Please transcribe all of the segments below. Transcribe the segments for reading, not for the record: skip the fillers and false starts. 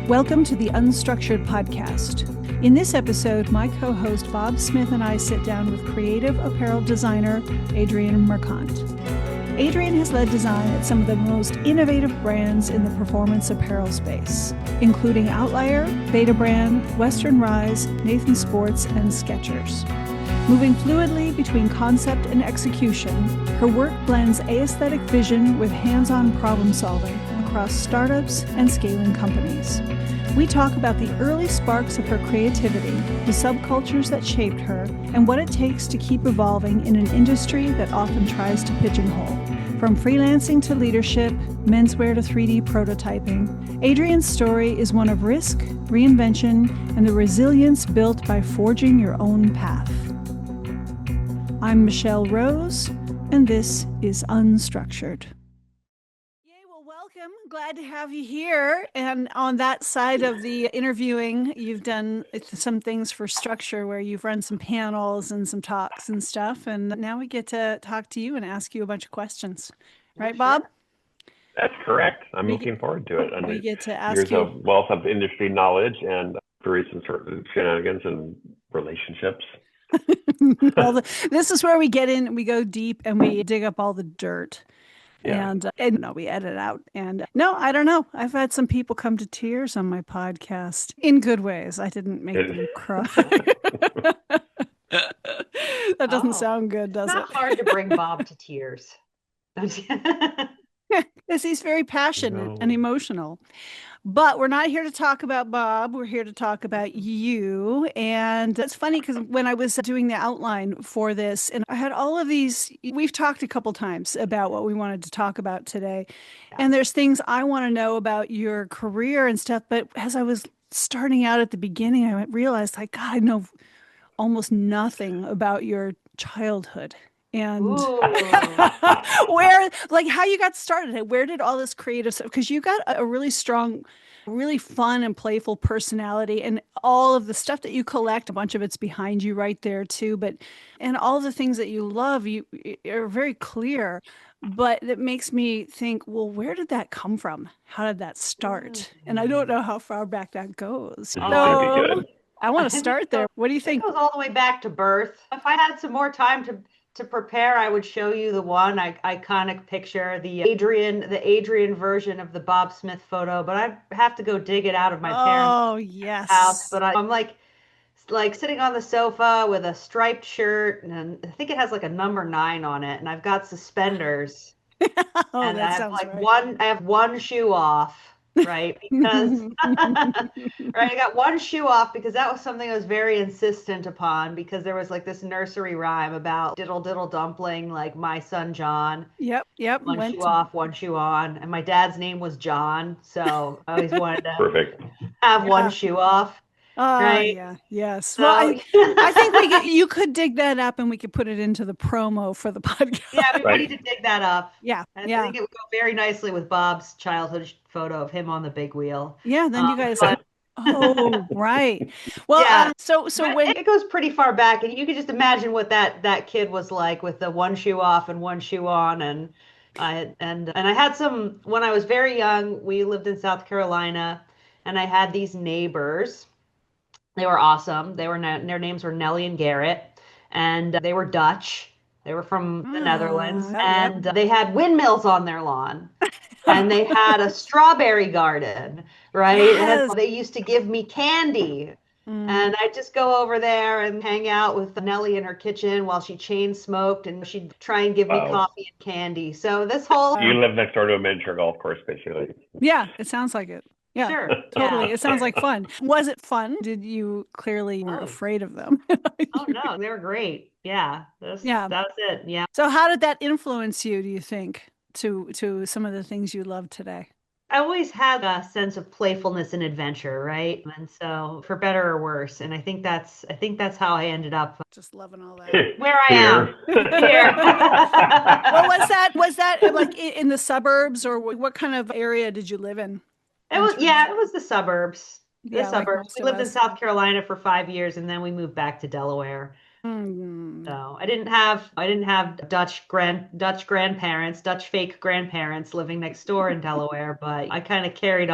Welcome to the UnStruktured podcast. In this episode, my co-host Bob Smith and I sit down with creative apparel designer Adrienne Mercante. Adrienne has led design at some of the most innovative brands in the performance apparel space, including Outlier, Betabrand, Western Rise, Nathan Sports, and Skechers. Moving fluidly between concept and execution, her work blends aesthetic vision with hands-on problem solving across startups and scaling companies. We talk about the early sparks of her creativity, the subcultures that shaped her, and what it takes to keep evolving in an industry that often tries to pigeonhole. From freelancing to leadership, menswear to 3D prototyping, Adrienne's story is one of risk, reinvention, and the resilience built by forging your own path. I'm Michelle Rose, and this is UnStruktured. Welcome. Glad to have you here. And on that side of the interviewing, you've done some things for Struktur where you've run some panels and some talks and stuff. And now we get to talk to you and ask you a bunch of questions. Right, Bob? That's correct. I'm looking forward to it. We get to ask years you. of wealth of industry knowledge and recent sort of shenanigans and relationships. This is where we get in, we go deep and we dig up all the dirt. Yeah. And no, we edit out. And no, I don't know. I've had some people come to tears on my podcast in good ways. I didn't make them cry. That doesn't sound good, does it? It's not hard to bring Bob to tears. Because he's very passionate and emotional. But we're not here to talk about Bob. We're here to talk about you. And it's funny because when I was doing the outline for this, and I had all of these, we've talked a couple times about what we wanted to talk about today. Yeah. And there's things I want to know about your career and stuff. But as I was starting out at the beginning, I realized, like, God, I know almost nothing about your childhood. And where, like, how you got started, where did all this creative stuff, because you got a really strong, really fun and playful personality, and all of the stuff that you collect, a bunch of it's behind you right there too, and all the things that you love, you are very clear, but it makes me think, well, where did that come from? How did that start? And I don't know how far back that goes. So I want to start there. What do you think? It goes all the way back to birth. If I had some more time to prepare, I would show you the one iconic picture, the Adrienne version of the Bob Smith photo, but I have to go dig it out of my parents' house. But I'm like sitting on the sofa with a striped shirt, and I think it has like a number 9 on it, and I've got suspenders. And I have one shoe off. Right, because I got one shoe off because that was something I was very insistent upon, because there was like this nursery rhyme about diddle diddle dumpling, like my son John. Yep. One shoe off, one shoe on, and my dad's name was John, so I always wanted to have one shoe off. Right? Yeah. Yes. So, well, I think you could dig that up and we could put it into the promo for the podcast. Yeah, we need to dig that up. Yeah. And I think it would go very nicely with Bob's childhood photo of him on the big wheel. Yeah. Then you guys. Oh, right. Well, yeah. So when it goes pretty far back, and you can just imagine what that kid was like with the one shoe off and one shoe on, and I had some when I was very young. We lived in South Carolina, and I had these neighbors. They were awesome. Their names were Nellie and Garrett, and they were Dutch. They were from the Netherlands, and they had windmills on their lawn, and they had a strawberry garden, right? Yes. And they used to give me candy, and I'd just go over there and hang out with Nellie in her kitchen while she chain smoked, and she'd try and give me coffee and candy. So this whole... You live next door to a miniature golf course, basically. Yeah, it sounds like it. Yeah, sure. Totally. Yeah. It sounds like fun. Was it fun? Did you clearly were afraid of them? Oh, no, they were great. Yeah. That's it. Yeah. So how did that influence you, do you think, to some of the things you love today? I always had a sense of playfulness and adventure, right? And so for better or worse. And I think that's how I ended up just loving all that. Where I am. Here. Well, was that like in the suburbs, or what kind of area did you live in? It was the suburbs. We lived in South Carolina for 5 years, and then we moved back to Delaware. So I didn't have Dutch grandparents, Dutch fake grandparents living next door in Delaware, but I kind of Good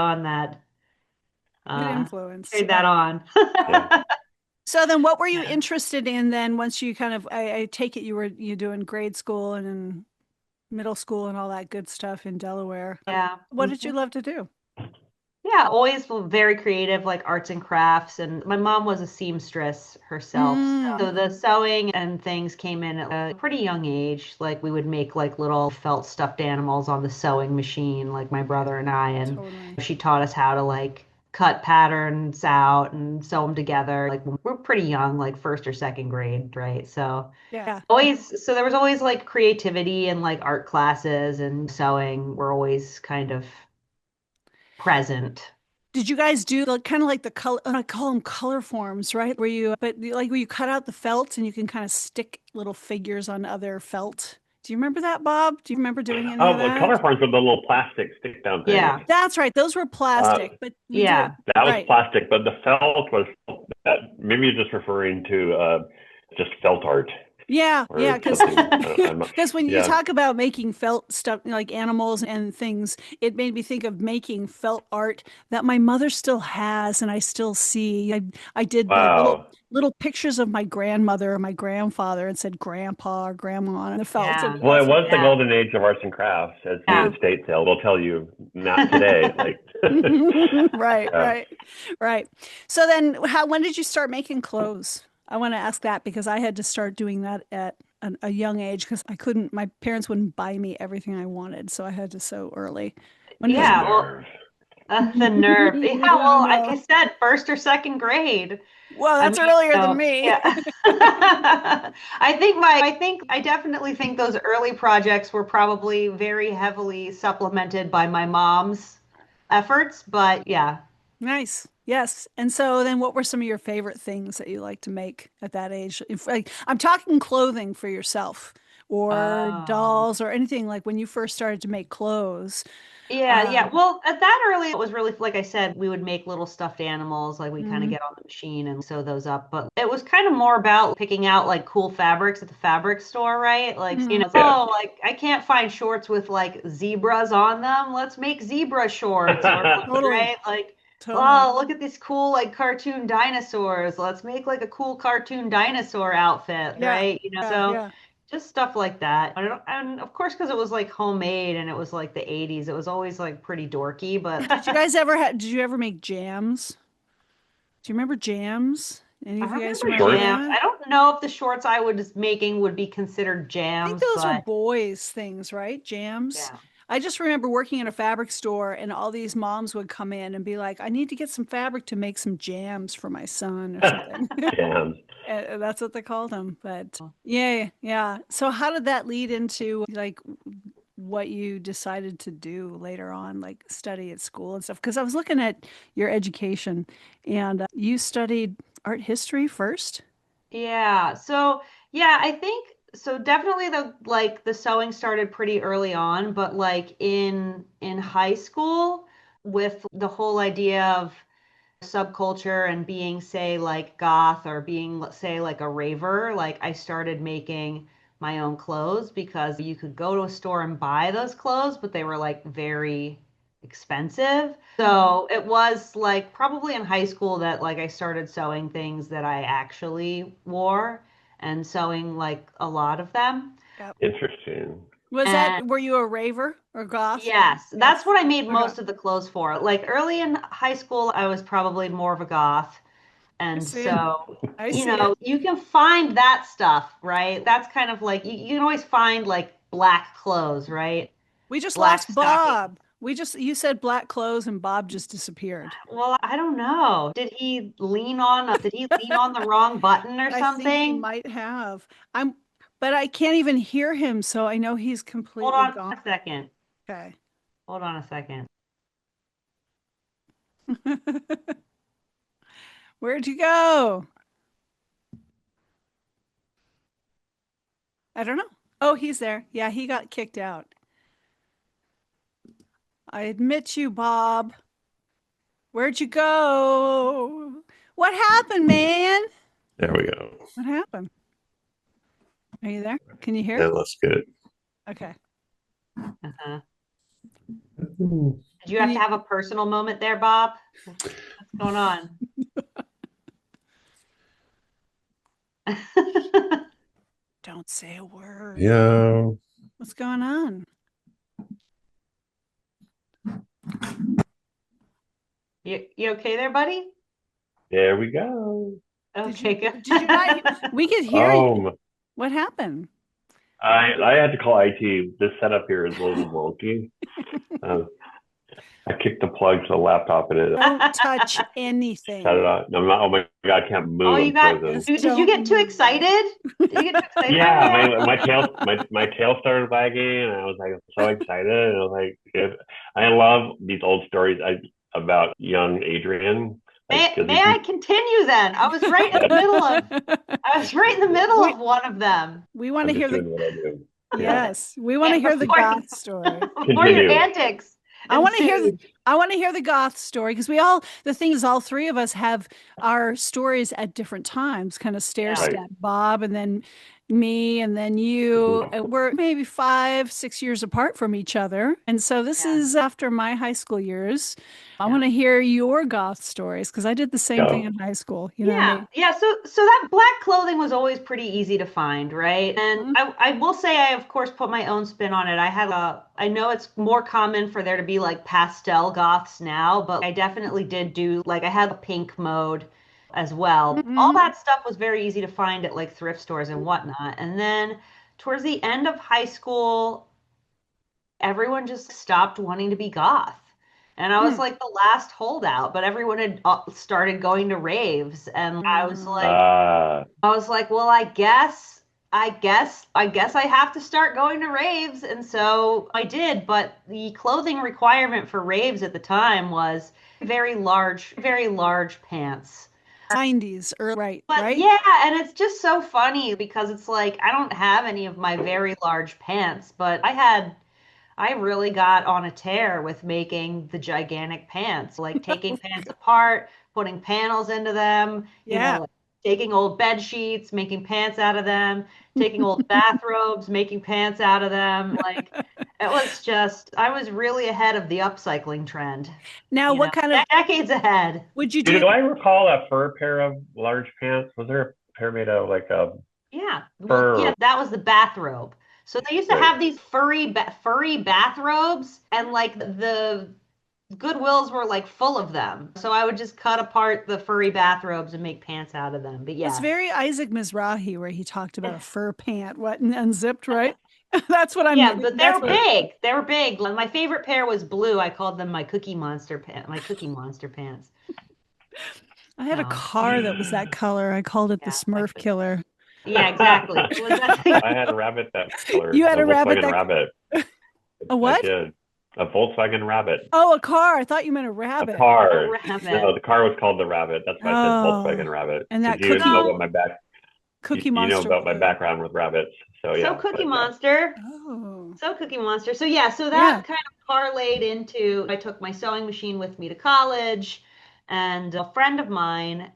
uh influence. carried that on. Yeah. So then what were you Yeah. interested in then once you kind of, I take it you doing grade school and in middle school and all that good stuff in Delaware. Yeah. What did you love to do? Yeah, always very creative, like arts and crafts. And my mom was a seamstress herself. So Mm, the sewing and things came in at a pretty young age. Like we would make like little felt stuffed animals on the sewing machine, like my brother and I. And totally. she taught us how to like cut patterns out and sew them together. Like when we're pretty young, like first or second grade, right? So Yeah. always, so there was always like creativity and like art classes and sewing were always kind of present. Did you guys do the kind of like the color, I call them color forms, right? Where you cut out the felt and you can kind of stick little figures on other felt. Do you remember that, Bob? Do you remember doing any of Oh, well, color that? forms with the little plastic stick down things. Yeah. That's right. Those were Uh, plastic, but we did, Yeah. that was right. plastic, but the felt was that. Maybe you're just referring to just felt art Yeah, or yeah, because something. I'm not. because when you Yeah. talk about making felt stuff like animals and things, it made me think of making felt art that my mother still has and I still see. I did like Wow. little pictures of my grandmother or my grandfather and said grandpa or grandma on the felt. And Yeah. Well, it was the Yeah. golden age of arts and crafts, as you Yeah. yeah. estate sale will tell you. Not today. Like, Right, yeah. right, right. So then when did you start making clothes? I want to ask that because I had to start doing that at a young age because I couldn't, my parents wouldn't buy me everything I wanted. So I had to sew early. When did The you? Yeah. Well, nerve. the nerve. Yeah. I Well, like know. I said, first or second grade. Well, I that's mean, earlier than me. yeah. I definitely think those early projects were probably very heavily supplemented by my mom's efforts, but yeah. Nice. Yes. And so then what were some of your favorite things that you like to make at that age? If like I'm talking clothing for yourself or Oh. dolls or anything like when you first started to make clothes. Yeah, yeah. Um, Well, at that early, it was really, like I said, we would make little stuffed animals, like we kind of mhm. get on the machine and sew those up. But it was kind of more about picking out like cool fabrics at the fabric store, right? Like, Mhm. Yeah. oh, like I can't find shorts with like zebras on them. Let's make zebra shorts or, Totally. right? Like, Totally. oh, look at these cool like cartoon dinosaurs. Let's make like a cool cartoon dinosaur outfit, Yeah. right? Yeah. So Yeah. just stuff like that. I don't, and of course, because it was like homemade and it was like the 80s, it was always like pretty dorky, but Did you ever make jams? Do you remember jams? Any I of you guys remember remember Shorts. jams. that? I don't know if the shorts I was making would be considered I think jams, those were but boys' things, right? Jams. yeah. I just remember working in a fabric store and all these moms would come in and be like, I need to get some fabric to make some jams for my son or something. Jams. That's what they called them. But yeah, yeah. So how did that lead into like what you decided to do later on, like study at school and stuff? Because I was looking at your education and you studied art history first. Yeah. So, yeah, I think so definitely the sewing started pretty early on, but like in high school with the whole idea of subculture and being, say, like goth or being, let's say, like a raver, like I started making my own clothes because you could go to a store and buy those clothes, but they were like very expensive. Mhm. So it was like probably in high school that like I started sewing things that I actually wore and sewing like a lot of them. Yep. Interesting. Were you a raver or goth? Yes, that's Yes. what I made Okay. most of the clothes for. Like early in high school, I was probably more of a goth. I And see it. so, I see it. you can find that stuff, right? That's kind of like you can always find like black clothes, right? We just Black lost stocking. Bob. You said black clothes and Bob just disappeared. Well, I don't know. Did he lean on the wrong button or I think he something? might have. I'm, but I can't even hear him, so I know he's Hold completely on gone. a second. Okay. Hold on a second. Where'd you go? I don't know. Oh, he's there. Yeah, he got kicked out. I admit you, Bob. Where'd you go? What happened, man? There we go. What happened? Are you there? Can you hear? Yeah, that's good. Okay. Uh-huh. Ooh. Did you have to have a personal moment there, Bob? What's going on? Don't say a word. Yeah. What's going on? You okay there, buddy? There we go. Okay, good. Did you buy? We could hear you. Oh, What happened? I had to call IT. This setup here is a little wonky. Um, I kicked the plug to the laptop and it Don't touch anything. shut it off. No, I'm not, oh my God, I can't move. Oh, you I'm got, frozen. did you get too excited? Did you get too excited? Yeah, my tail started wagging, and I was like so excited. And I was like, I love these old stories about young Adrienne. Like, May I continue then? I was right in the middle of one of them. We want to hear doing what I do. Yes, we want to hear the Goth story. Before your antics. I want to hear the Goth story because the thing is, all three of us have our stories at different times, kind of stair step. Right. Bob, and then me, and then you. We're maybe 5-6 years apart from each other, and so this is after my high school years. I want to hear your Goth stories because I did the same thing in high school. You know what I mean? Yeah. So that black clothing was always pretty easy to find, right? And I will say I of course put my own spin on it. I know it's more common for there to be like pastel goths now, but I definitely did do like I had a pink mode as well. All that stuff was very easy to find at like thrift stores and whatnot. And then towards the end of high school, everyone just stopped wanting to be goth. And I was like the last holdout, but everyone had started going to raves, and I was like, well, I guess I have to start going to raves, and so I did. But the clothing requirement for raves at the time was very large pants. 90s, right? Yeah, and it's just so funny because it's like I don't have any of my very large pants, but I really got on a tear with making the gigantic pants, like taking pants apart, putting panels into them, like taking old bed sheets, making pants out of them, taking old bathrobes, making pants out of them. Like it was just, I was really ahead of the upcycling trend. Now, what kind of decades ahead would you do? Do I recall a fur pair of large pants? Was there a pair made out of like a fur? Yeah, that was the bathrobe. So they used to have these furry bathrobes, and like the Goodwills were like full of them. So I would just cut apart the furry bathrobes and make pants out of them. But yeah, it's very Isaac Mizrahi where he talked about a fur pant, and unzipped, right? That's what I'm. Yeah, but they were big. They were big. My favorite pair was blue. I called them my Cookie Monster pants. I had a car that was that color. I called it the Smurf Killer. Yeah, exactly. I had a rabbit that color. You had a rabbit. A what? I did. A Volkswagen Rabbit. Oh, a car. I thought you meant a rabbit. A car. No, the car was called the Rabbit. That's why I said Volkswagen Rabbit. And that you know about my Cookie Monster. You know about my background with rabbits. So yeah. So Cookie Monster. Oh. So Cookie Monster. So yeah, so that kind of parlayed into I took my sewing machine with me to college, and a friend of mine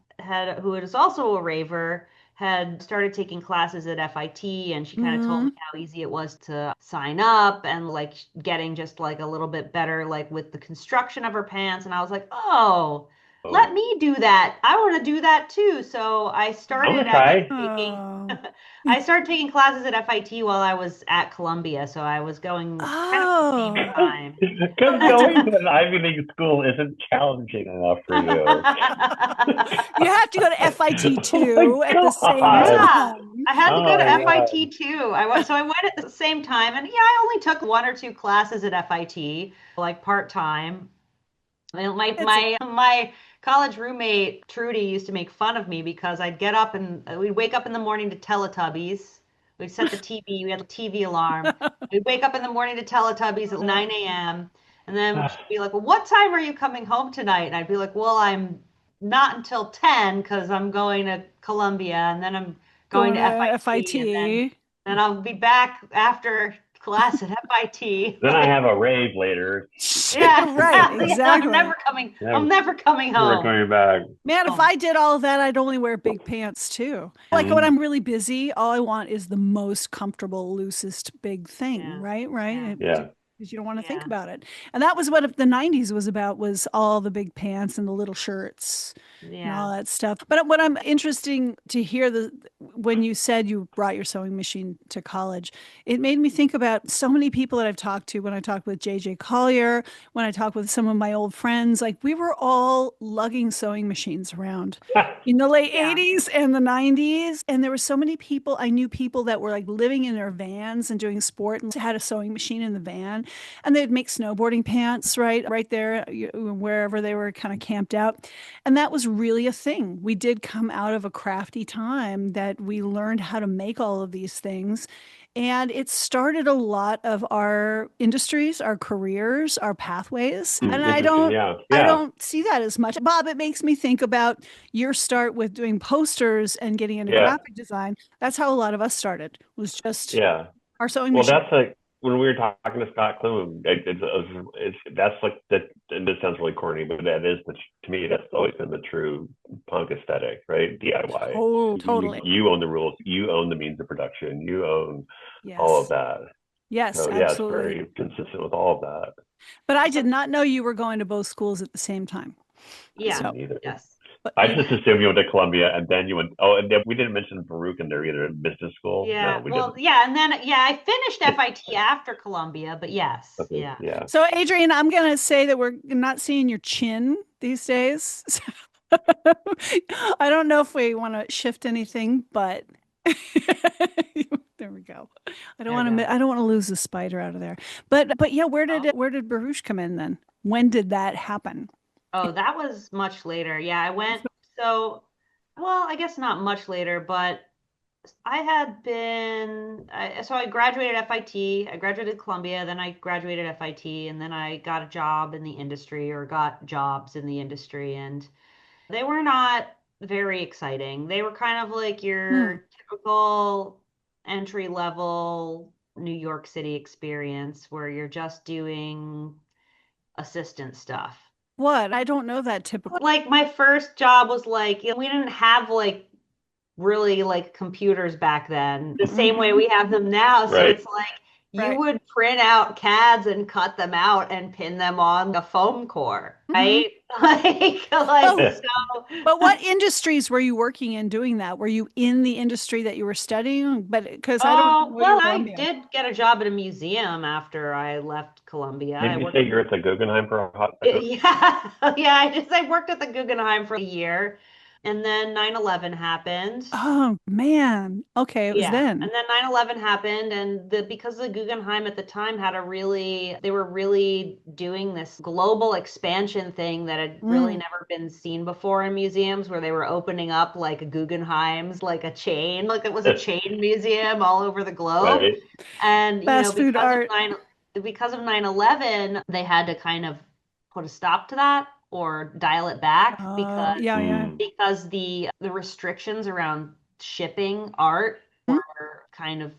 who is also a raver had started taking classes at FIT, and she kind of told me how easy it was to sign up and like getting just like a little bit better like with the construction of her pants. And I was like, let me do that. I want to do that too. So I started I started taking classes at FIT while I was at Columbia. So I was going kind of at the same time. Because going to an Ivy League school isn't challenging enough for you. You have to go to FIT too at the same time. I had to go to FIT too. I went at the same time, and I only took 1 or 2 classes at FIT, like part-time. My college roommate Trudy used to make fun of me because I'd get up and we'd wake up in the morning to Teletubbies. We'd set the TV. We had a TV alarm. We'd wake up in the morning to Teletubbies at 9 a.m. And then she'd be like, well, what time are you coming home tonight? And I'd be like, well, I'm not until 10 because I'm going to Columbia, and then I'm going to FIT. And then I'll be back after class at FIT. Then I have a rave later. Yeah, Right, exactly. I'm never coming We're home. coming back. Man, if I did all of that, I'd only wear big pants too. Like when I'm really busy, all I want is the most comfortable, loosest big thing, Yeah. right? Right? Yeah. Because you don't want to think Yeah. about it. And that was what the 90s was about, was all the big pants and the little shirts and all Yeah. that stuff. But what I'm interesting to hear when you said you brought your sewing machine to college, it made me think about so many people that I've talked to. When I talked with JJ Collier, when I talked with some of my old friends, like we were all lugging sewing machines around in the late Yeah. 80s and the 90s. And there were so many people, I knew people that were like living in their vans and doing sport and had a sewing machine in the van. And they'd make snowboarding pants right there, wherever they were kind of camped out. And that was really a thing. We did come out of a crafty time that we learned how to make all of these things. And it started a lot of our industries, our careers, our pathways. And I Interesting. Yeah. I Yeah. don't see that as much. Bob, it makes me think about your start with doing posters and getting into Yeah. graphic design. That's how a lot of us started, was just Yeah. our sewing Well, machine. that's like when we were talking to Scott Klum, that's like that. And this sounds really corny, but that is to me, that's always been the true punk aesthetic, right? DIY. Oh, totally. You own the rules. You own the means of production. You own Yes. all of that. Yes, So yeah, it's absolutely. very consistent with all of that. But I did not know you were going to both schools at the same time. Yeah. So, Neither. Yes. but I just assumed you went to Columbia and then you went. Oh, and then we didn't mention Baruch in there either. Business school. Yeah. No, we Well, didn't. yeah, and then I finished FIT after Columbia, but yes. Okay. Yeah. Yeah. So, Adrienne, I'm going to say that we're not seeing your chin these days. I don't know if we want to shift anything, but there we go. I don't want to lose the spider out of there. But yeah, where did Baruch come in then? When did that happen? Oh, that was much later. Yeah, I went well, I guess not much later, but so I graduated FIT, I graduated Columbia, then I graduated FIT, and then I got a job in the industry, or got jobs in the industry, and they were not very exciting. They were kind of like your typical entry level New York City experience where you're just doing assistant stuff. What? I don't know that typical. Like my first job was like, we didn't have like really like computers back then, the same way we have them now. So Right. it's like you would print out CADs and cut them out and pin them on a foam core, right? But what industries were you working in doing that? Were you in the industry that you were studying? But because I don't know. Well, I did get a job at a museum after I left Columbia. Did you say you're at the Guggenheim for a hot second? Yeah. I worked at the Guggenheim for a year. And then 9/11 happened. Oh man. Okay, it was then. And then 9/11 happened, and because the Guggenheim at the time they were really doing this global expansion thing that had really never been seen before in museums, where they were opening up like Guggenheims, like a chain, like it was a chain museum all over the globe. Right. And fast food art. Because of 9/11, they had to kind of put a stop to that or dial it back because the restrictions around shipping art were kind of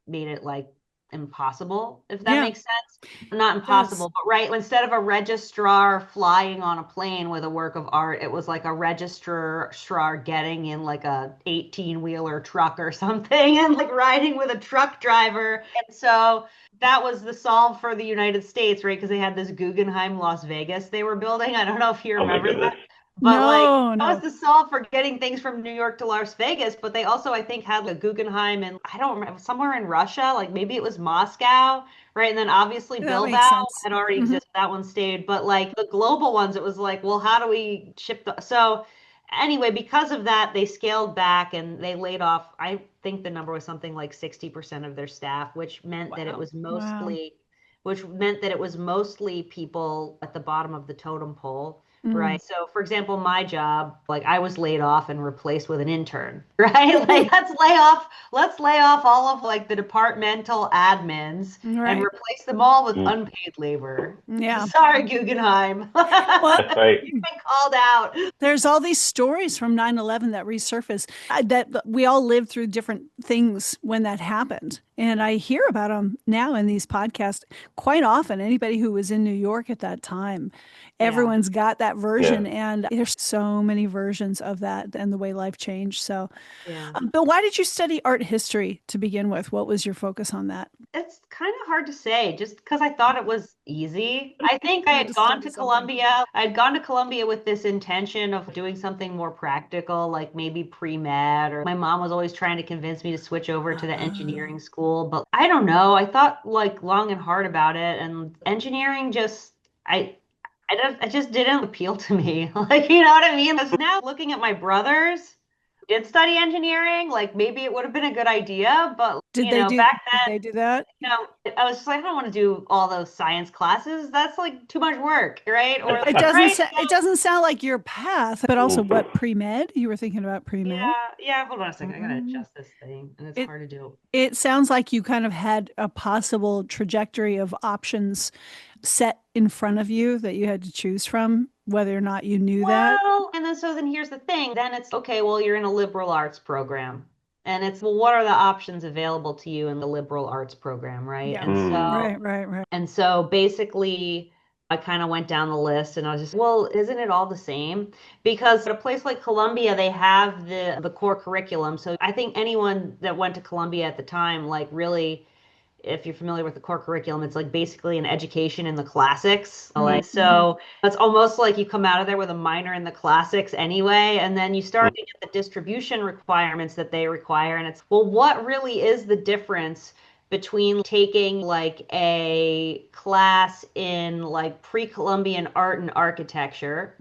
made it like impossible, if that makes sense. Not impossible, but right, instead of a registrar flying on a plane with a work of art, it was like a registrar getting in like a 18-wheeler truck or something and like riding with a truck driver. And so that was the solve for the United States, right? Because they had this Guggenheim Las Vegas they were building. I don't know if you remember that. But that was the solve for getting things from New York to Las Vegas. But they also, I think, had a Guggenheim in, I don't remember, somewhere in Russia, like maybe it was Moscow, right? And then obviously Bilbao had already existed. That one stayed. But like the global ones, it was like, well, how do we ship so anyway, because of that, they scaled back and they laid off, I think the number was something like 60% of their staff, which meant that it was mostly people at the bottom of the totem pole. right? So, for example, my job, like I was laid off and replaced with an intern, right? Like let's lay off all of like the departmental admins and Right. replace them all with Mm. unpaid labor. Yeah. Sorry, Guggenheim. Well, Right. You've been called out. there's all these stories from 9/11 that resurface that we all lived through different things when that happened. And I hear about them now in these podcasts quite often. Anybody who was in New York at that time, Yeah. everyone's got that version. Yeah. And there's so many versions of that and the way life changed. So, Yeah. but why did you study art history to begin with? What was your focus on that? It's kind of hard to say just because I thought it was easy. I think I You had had to gone study to something. Columbia. I had gone to Columbia with this intention of doing something more practical, like maybe pre-med, or my mom was always trying to convince me to switch over to the engineering school. But I don't know. I thought like long and hard about it, and engineering just I just didn't appeal to me. Like, you know what I mean? Because now looking at my brothers who did study engineering, like maybe it would have been a good idea, but Did you they know, do back did then they do that? I was just like, I don't want to do all those science classes. That's like too much work, right? Or It doesn't right? sa- it doesn't sound like your path, but also Mm. what pre-med? You were thinking about pre-med? Yeah. Hold on a second. I gotta Mm. adjust this thing, and it's It hard to do. it sounds like you kind of had a possible trajectory of options set in front of you that you had to choose from, whether or not you knew that. Well, and then here's the thing. Then it's okay. Well, you're in a liberal arts program, and it's well, what are the options available to you in the liberal arts program, right? Yeah. And Mm. Right. so basically, I kind of went down the list and I was just, well, isn't it all the same? Because at a place like Columbia, they have the core curriculum. So I think anyone that went to Columbia at the time, like really, if you're familiar with the core curriculum, it's like basically an education in the classics. Like so it's almost like you come out of there with a minor in the classics anyway, and then you Mm. start to get the distribution requirements that they require. And it's, well, what really is the difference between taking like a class in like pre-Columbian art and architecture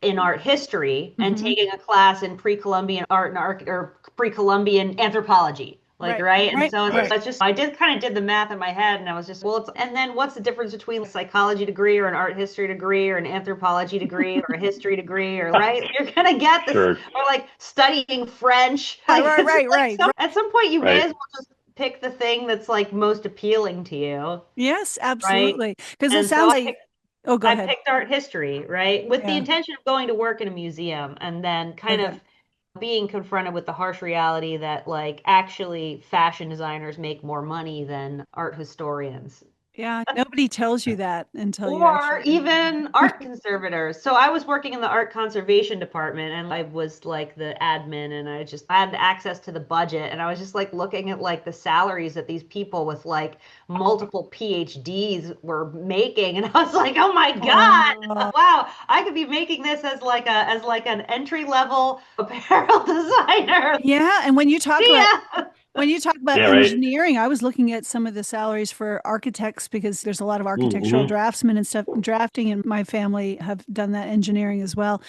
in art history and Hmm. taking a class in pre-Columbian art and or pre-Columbian anthropology? Like, Right. right. And Right. so Right. it's just, I did kind of did the math in my head and I was just, well, and then what's the difference between a psychology degree or an art history degree or an anthropology degree or a history degree or, right? You're going to get this, Sure. or like studying French. Right, Like, it's like right. at some point you may Right. as well just pick the thing that's like most appealing to you, Yes, right? absolutely. Because it And so sounds like, oh, go I ahead. picked art history, right? With the Yeah. intention of going to work in a museum and then kind Okay. of being confronted with the harsh reality that like actually fashion designers make more money than art historians Yeah. Nobody tells you that until you or actually. even art conservators. So I was working in the art conservation department and I was like the admin and I had access to the budget and I was just like looking at like the salaries that these people with like multiple PhDs were making and I was like, "Oh my God. Oh, Wow, I could be making this as like an entry level apparel designer." yeah. And Yeah. when you talk about Yeah. Right. engineering, I was looking at some of the salaries for architects because there's a lot of architectural Mm-hmm. draftsmen and stuff drafting, and my family have done that engineering as well.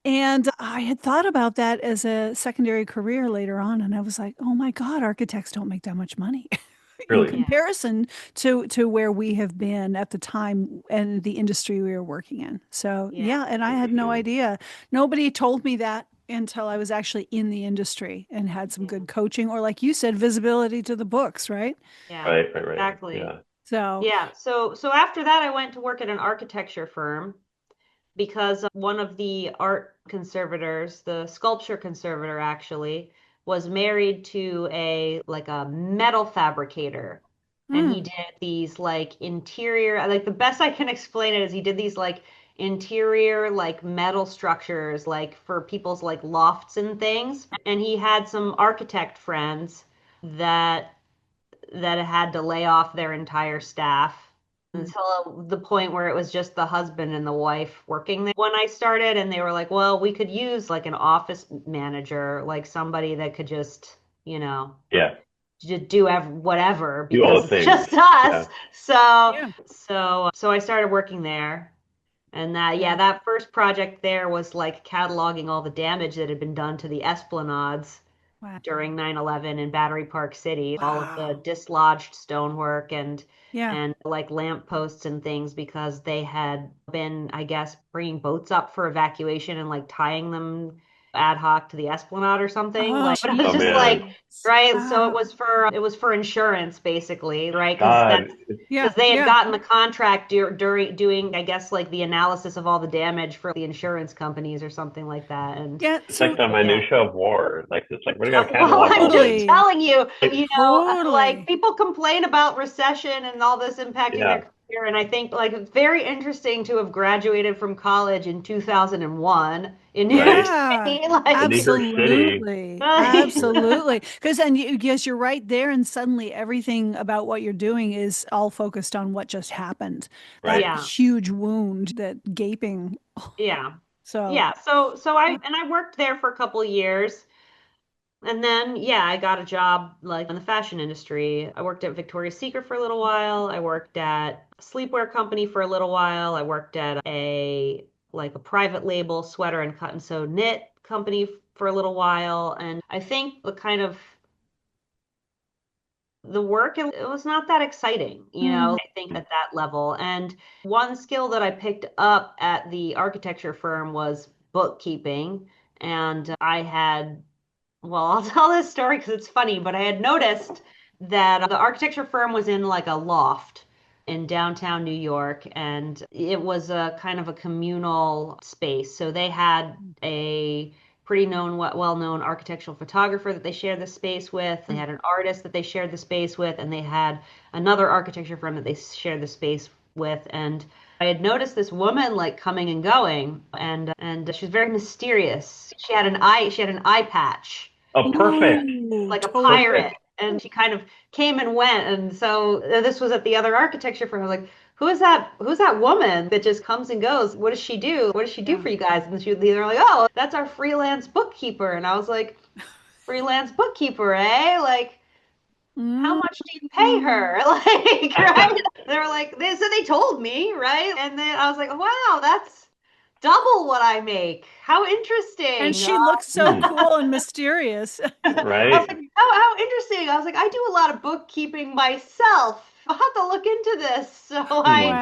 And I had thought about that as a secondary career later on, and I was like, oh my God, architects don't make that much money. In Really. Yeah. comparison to where we have been at the time and the industry we were working in. So Yeah. yeah, and I had no Interesting. idea. Nobody told me that until I was actually in the industry and had some Yeah. good coaching or like you said, visibility to the books, right? Yeah. Right. Right. Right. Exactly. Yeah. So Yeah, so after that, I went to work at an architecture firm because one of the art conservators, the sculpture conservator actually, was married to a like a metal fabricator. And he mm, did these like interior, like the best I can explain it is he did these like interior like metal structures like for people's like lofts and things. And he had some architect friends that had to lay off their entire staff mm, until the point where it was just the husband and the wife working there when I started. And they were like, well, we could use like an office manager, like somebody that could just, you know, Yeah. just do whatever Do all because the it's things. just us. Yeah. So, yeah. so I started working there. And yeah, Yeah. that first project there was like cataloging all the damage that had been done to the esplanades Wow. during 9/11 in Battery Park City, all of the Wow. dislodged stonework Yeah. and like lampposts and things because they had been, I guess, bringing boats up for evacuation and like tying them ad hoc to the Esplanade or something. Oh, Like, but I was Oh just man, like, geez. right. So Wow. it was for insurance basically, right? God, Yeah. Because they had Yeah. gotten the contract during doing, I guess, like the analysis of all the damage for the insurance companies or something like that. And Yeah. it's like So the yeah. minutia of war. Like it's like we're gonna Well, catalog I'm all just this. totally. telling you, you know, like Totally. people complain about recession and all this impacting Yeah, their career. And I think like it's very interesting to have graduated from college in 2001 in New York right. Yeah. City. In New York City, Absolutely. Absolutely. Because then yes, you're right there, and suddenly everything about what you're doing is all focused on what just happened. That right? yeah, huge wound, that gaping. yeah, So, yeah. So I worked there for a couple of years. And then, yeah, I got a job like in the fashion industry. I worked at Victoria's Secret for a little while. I worked at a sleepwear company for a little while. I worked at a private label sweater and cut and sew knit company for a little while. And I think the kind of the work it was not that exciting, you know, mm, I think at that level. And one skill that I picked up at the architecture firm was bookkeeping. And I had well, I'll tell this story because it's funny, but I had noticed that the architecture firm was in like a loft in downtown New York, and it was a kind of a communal space. So they had a pretty well-known architectural photographer that they shared the space with. They had an artist that they shared the space with, and they had another architecture firm that they shared the space with. And I had noticed this woman like coming and going, and she was very mysterious. She had an eye patch, Oh, perfect, ooh, like a totally. pirate, perfect. and she kind of came and went. And so this was at the other architecture firm. I was like, who is that? Who's that woman that just comes and goes? What does she do? What does she do Yeah. for you guys? And they were like, oh, that's our freelance bookkeeper. And I was like, freelance bookkeeper, eh? Like, how Mm, much do you pay her? Like, right? They were like, so they told me, right? And then I was like, wow, that's double what I make. How and interesting. she looks so Hmm, cool and mysterious. I was right? like, how interesting. I was like, I do a lot of bookkeeping myself. I'll have to look into this. Hmm.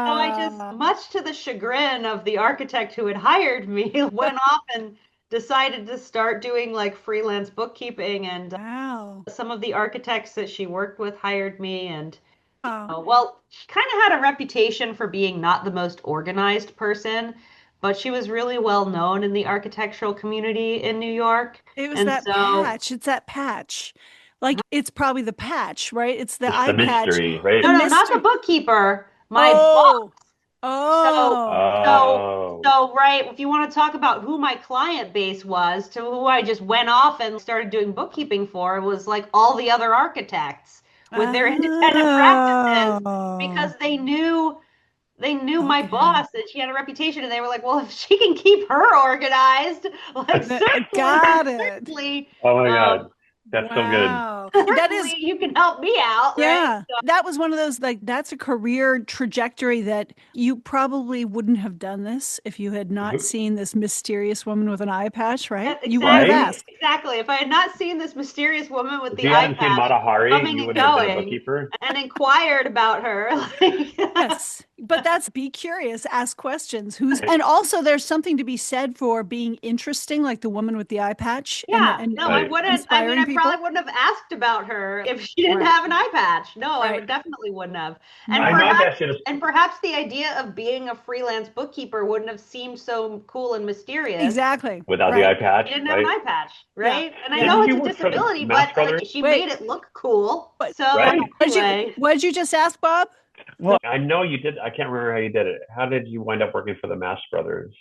So I just, Wow. much to the chagrin of the architect who had hired me, went off and decided to start doing like freelance bookkeeping. And Wow. some of the architects that she worked with hired me. And Oh, well, she kind of had a reputation for being not the most organized person, but she was really well known in the architectural community in New York. it was And that so, patch. It's that patch. Like it's probably the patch, right? It's the It's eye the patch, mystery, the right? no, not the mystery. bookkeeper, my boss. Oh, So, oh, so, Oh, right, if you want to talk about who my client base was, to who I just went off and started doing bookkeeping for, was like all the other architects with their independent practices oh. because they knew my Okay. boss and she had a reputation and they were like, well, if she can keep her organized, like Got it. certainly, oh my um, God, that's so good. Wow. That certainly is, you can help me out, right? yeah. That was one of those, like, that's a career trajectory that you probably wouldn't have done this if you had not Who- seen this mysterious woman with an eye patch, right? You wouldn't have Right? Exactly, asked. exactly. If I had not seen this mysterious woman with If the you eye hadn't seen patch Mata Hari, coming you and wouldn't have been a going bookkeeper. and inquired about her, like, Yes, but that's be curious, ask questions. Who's Right? and also there's something to be said for being interesting, like the woman with the eye patch, and yeah, no, I Right. wouldn't. I mean, inspiring I probably people. wouldn't have asked about her if she didn't Right, have an eye patch. No, I right. would definitely wouldn't have. And I No, know that shit is perhaps the idea of being a freelance bookkeeper wouldn't have seemed so cool and mysterious. exactly. without the eye Right. patch, She didn't have an right? eye patch, Yeah. right? And I Yeah. know Didn't it's you a work for the disability, Mass but like Brothers? she Wait, made it look cool. what So Right? anyway, what did you just ask, Bob? Well, I know you did. I can't remember how you did it. How did you wind up working for the Mass Brothers?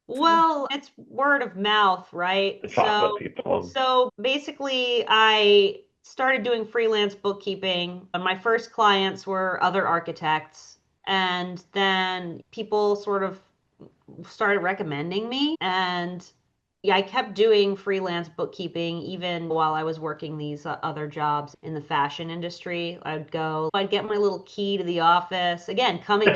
For the well, it's word of mouth, right? The chocolate people. So basically, I started doing freelance bookkeeping. And my first clients were other architects. And then people sort of started recommending me. And yeah, I kept doing freelance bookkeeping even while I was working these other jobs in the fashion industry. I'd get my little key to the office. Again, coming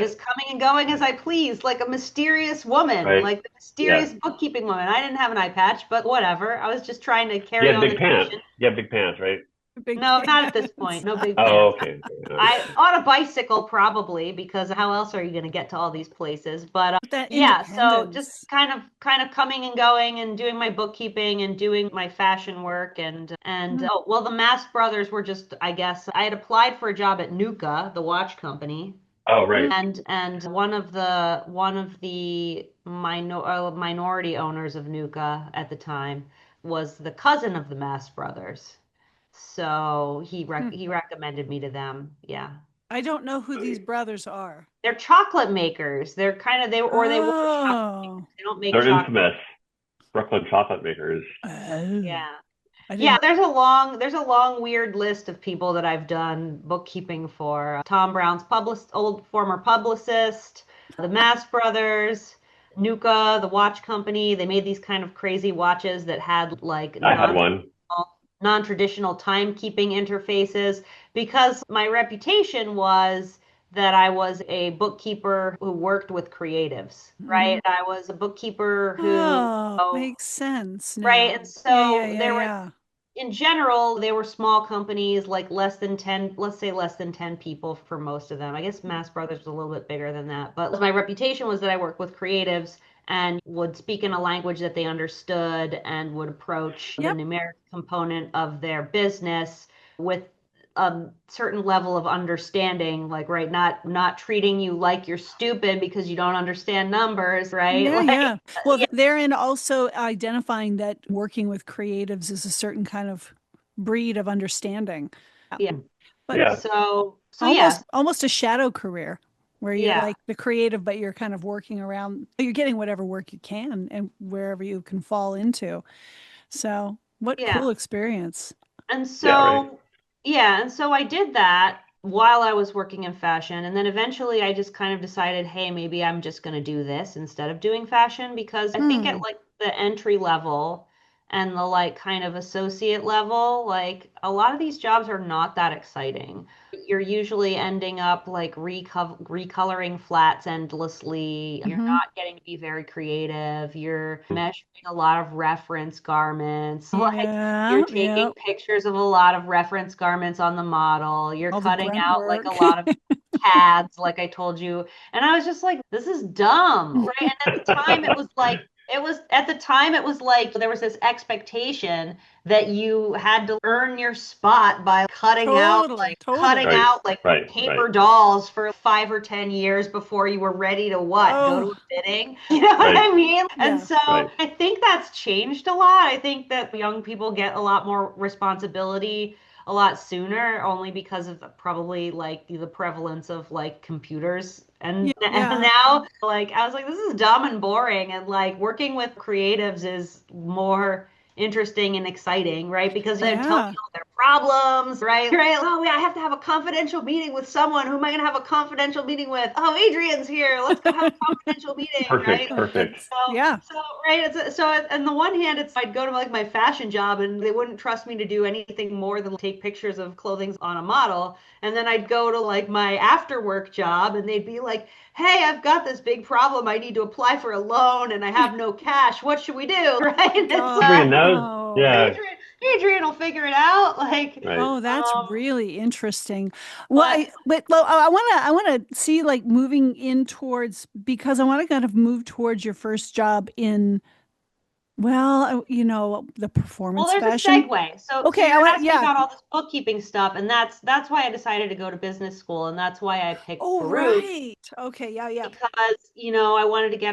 and going as I pleased, like a mysterious woman, Right. like the Yeah. mysterious bookkeeping woman. I didn't have an eye patch, but whatever. I was just trying to You carry had on the big pants. tradition. You have big pants, right? Big No, not at this pants. point. No big Oh, pants. okay. I on a bicycle probably because how else are you going to get to all these places? But That yeah, so just independence. kind of coming and going and doing my bookkeeping and doing my fashion work oh, well, the Mass Brothers were just, I guess I had applied for a job at Nuka, the watch company, Oh, right. and one of the minority owners of Nuka at the time was the cousin of the Mass Brothers. So he recommended me to them. Yeah. I don't know who these brothers are. They're chocolate makers. They're kind of they were chocolate makers. Oh. They don't make They're chocolate. infamous. Brooklyn chocolate makers. Oh. Yeah. I Yeah, didn't. there's a long weird list of people that I've done bookkeeping for. Tom Brown's old former publicist, the Mass Brothers, Nuka, the watch company. They made these kind of crazy watches that had like I had one. non-traditional timekeeping interfaces because my reputation was that I was a bookkeeper who worked with creatives, Mhm. right? I was a bookkeeper who, Oh, oh, makes sense right? And now. Yeah, yeah, so yeah, there were, yeah. in general, they were small companies, like less than 10, let's say less than 10 people for most of them. I guess Mass Brothers was a little bit bigger than that. But my reputation was that I worked with creatives and would speak in a language that they understood and would approach the Yep. numeric component of their business with a certain level of understanding, like, right, not treating you like you're stupid because you don't understand numbers, right? Yeah, Like, yeah. Well, yeah, therein also identifying that working with creatives is a certain kind of breed of understanding. yeah. But Yeah. So yeah, almost a shadow career where you're yeah. like the creative, but you're kind of working around, you're getting whatever work you can and wherever you can fall into. So, what Yeah. cool experience. And Yeah, right. so, yeah, and so I did that while I was working in fashion. And then eventually I just kind of decided, hey, maybe I'm just going to do this instead of doing fashion because I think at Hmm. like the entry level and the like kind of associate level, like a lot of these jobs are not that exciting. You're usually ending up like recoloring flats endlessly. You're Hmm. not getting to be very creative. You're measuring a lot of reference garments. Like you're Yeah, yeah. taking pictures of a lot of reference garments on the model. You're All the cutting grunt out like a work. lot of CADs, like I told you. And I was just like, this is dumb, right? And at the time, it was like there was this expectation that you had to earn your spot by Totally, cutting Right. totally. out like Right. Right. paper dolls for 5 or 10 years before you were ready to what? Go to Oh, a fitting? You know what Right. I mean? And yeah. so Right. I think that's changed a lot. I think that young people get a lot more responsibility a lot sooner, only because of probably like the prevalence of like computers. Yeah, And yeah. now, like, I was like, this is dumb and boring. And like working with creatives is more interesting and exciting, right? Because they're telling Yeah. you all their problems, right? Right? Oh, yeah, I have to have a confidential meeting with someone. Who am I going to have a confidential meeting with? Oh, Adrienne's here. Let's go have a confidential meeting, right? Perfect. Perfect. That's, So, yeah. so right. On the one hand, it's I'd go to like my fashion job and they wouldn't trust me to do anything more than take pictures of clothing on a model. And then I'd go to like my after work job and they'd be like, hey, I've got this big problem. I need to apply for a loan and I have no cash. What should we do? Right? And it's Adrian knows. Oh. Yeah. Adrian will figure it out. Like, Right. Oh, that's really interesting. Well, but I want to see like moving in towards because I want to kind of move towards your first job in, well, the well, performance there's a fashion. segue. So Okay, I you're want, asking yeah. about all this bookkeeping stuff, and that's why I decided to go to business school, and that's why I picked Oh, Baruch right. Okay, yeah, yeah. because I wanted to get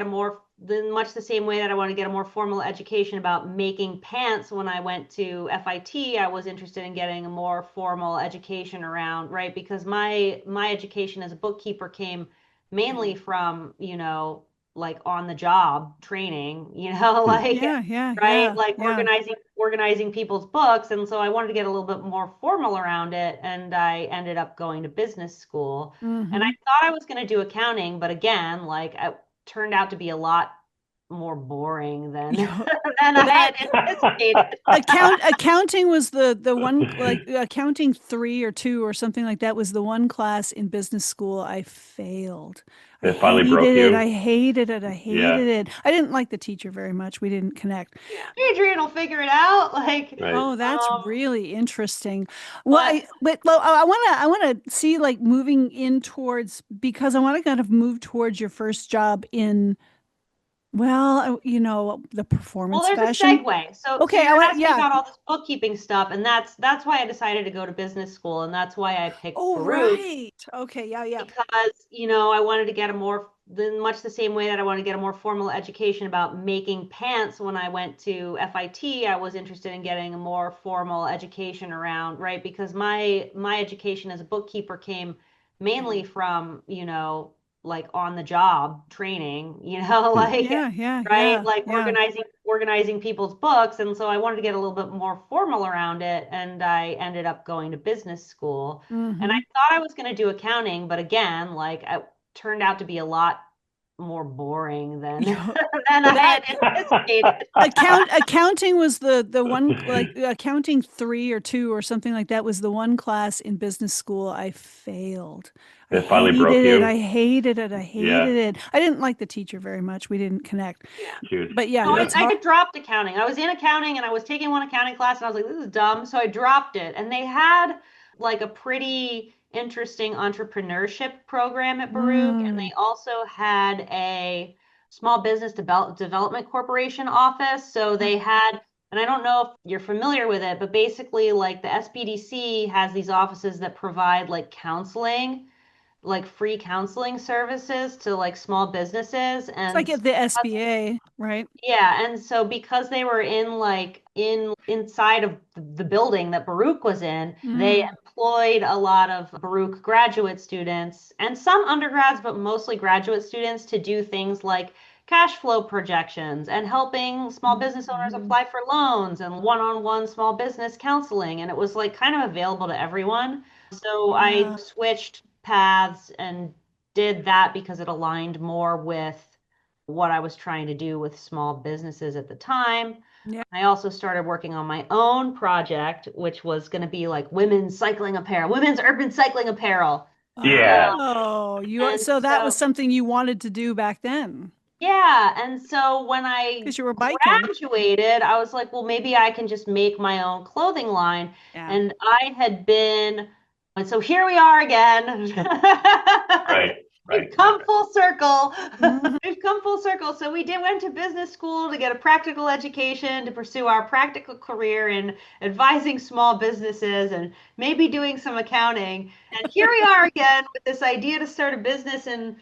much the same way that I want to get a more formal education about making pants when I went to FIT. I was interested in getting a more formal education around, right? Because my education as a bookkeeper came mainly from, like on the job training, Hmm. like Yeah, yeah, right, yeah, like yeah. organizing people's books. And so I wanted to get a little bit more formal around it, and I ended up going to business school. And I Mm-hmm. thought I was going to do accounting, but again, like it turned out to be a lot more boring than You know, than I that had anticipated. accounting was the one, like accounting 3 or 2 or something like that was the one class in business school I failed. I It finally broke hated it. you. I hated it. I Yeah, hated it. I didn't like the teacher very much. We didn't connect. Adrienne will figure it out. Like, right. Oh, that's really interesting. Well, but I want to see like moving in towards, because I want to kind of move towards your first job in, well, the well, performance there's a fashion. segue. So Okay, you're asking yeah. about all this bookkeeping stuff, and that's why I decided to go to business school, and that's why I picked Oh, Baruch. right. Okay, yeah, yeah. Because I wanted to get a more much the same way that I wanted to get a more formal education about making pants when I went to FIT. I was interested in getting a more formal education around, right? Because my education as a bookkeeper came mainly from, like on the job training, Hmm. like Yeah, yeah, right, yeah, like yeah. organizing people's books. And so I wanted to get a little bit more formal around it, and I ended up going to business school. And I Mm-hmm. thought I was going to do accounting, but again, like it turned out to be a lot more boring than You know, than I that had anticipated. accounting was the one, like accounting 3 or 2 or something like that was the one class in business school I failed. I It finally broke hated it. you. I hated it. I Yeah, hated it. I didn't like the teacher very much. We didn't connect. Yeah. huge. But yeah, So Yeah. it's I hard. dropped accounting. I was in accounting and I was taking one accounting class and I was like, this is dumb. So I dropped it. And they had like a pretty interesting entrepreneurship program at Baruch. And Mm, they also had a small business development corporation office. So they had, and I don't know if you're familiar with it, but basically like the SBDC has these offices that provide like counseling, like free counseling services to like small businesses. it's like And at the SBA, right? yeah, and so because they were in like inside of the building that Baruch was in, they Mm, employed a lot of Baruch graduate students and some undergrads, but mostly graduate students to do things like cash flow projections and helping small business owners mhm. apply for loans and one-on-one small business counseling. And it was like kind of available to everyone. So I Yeah. switched paths and did that because it aligned more with what I was trying to do with small businesses at the time. Yeah. I also started working on my own project, which was going to be like women's cycling apparel, women's urban cycling apparel. Yeah. Oh, And so that was so, something you wanted to do back then yeah. And so when I because you were biking. graduated, I was like, well, maybe I can just make my own clothing line. Yeah. And I had been, and so here we are again. Right. We've Right. come full circle. Mhm. We've come full circle. So we went to business school to get a practical education, to pursue our practical career in advising small businesses and maybe doing some accounting. And here we are again with this idea to start a business in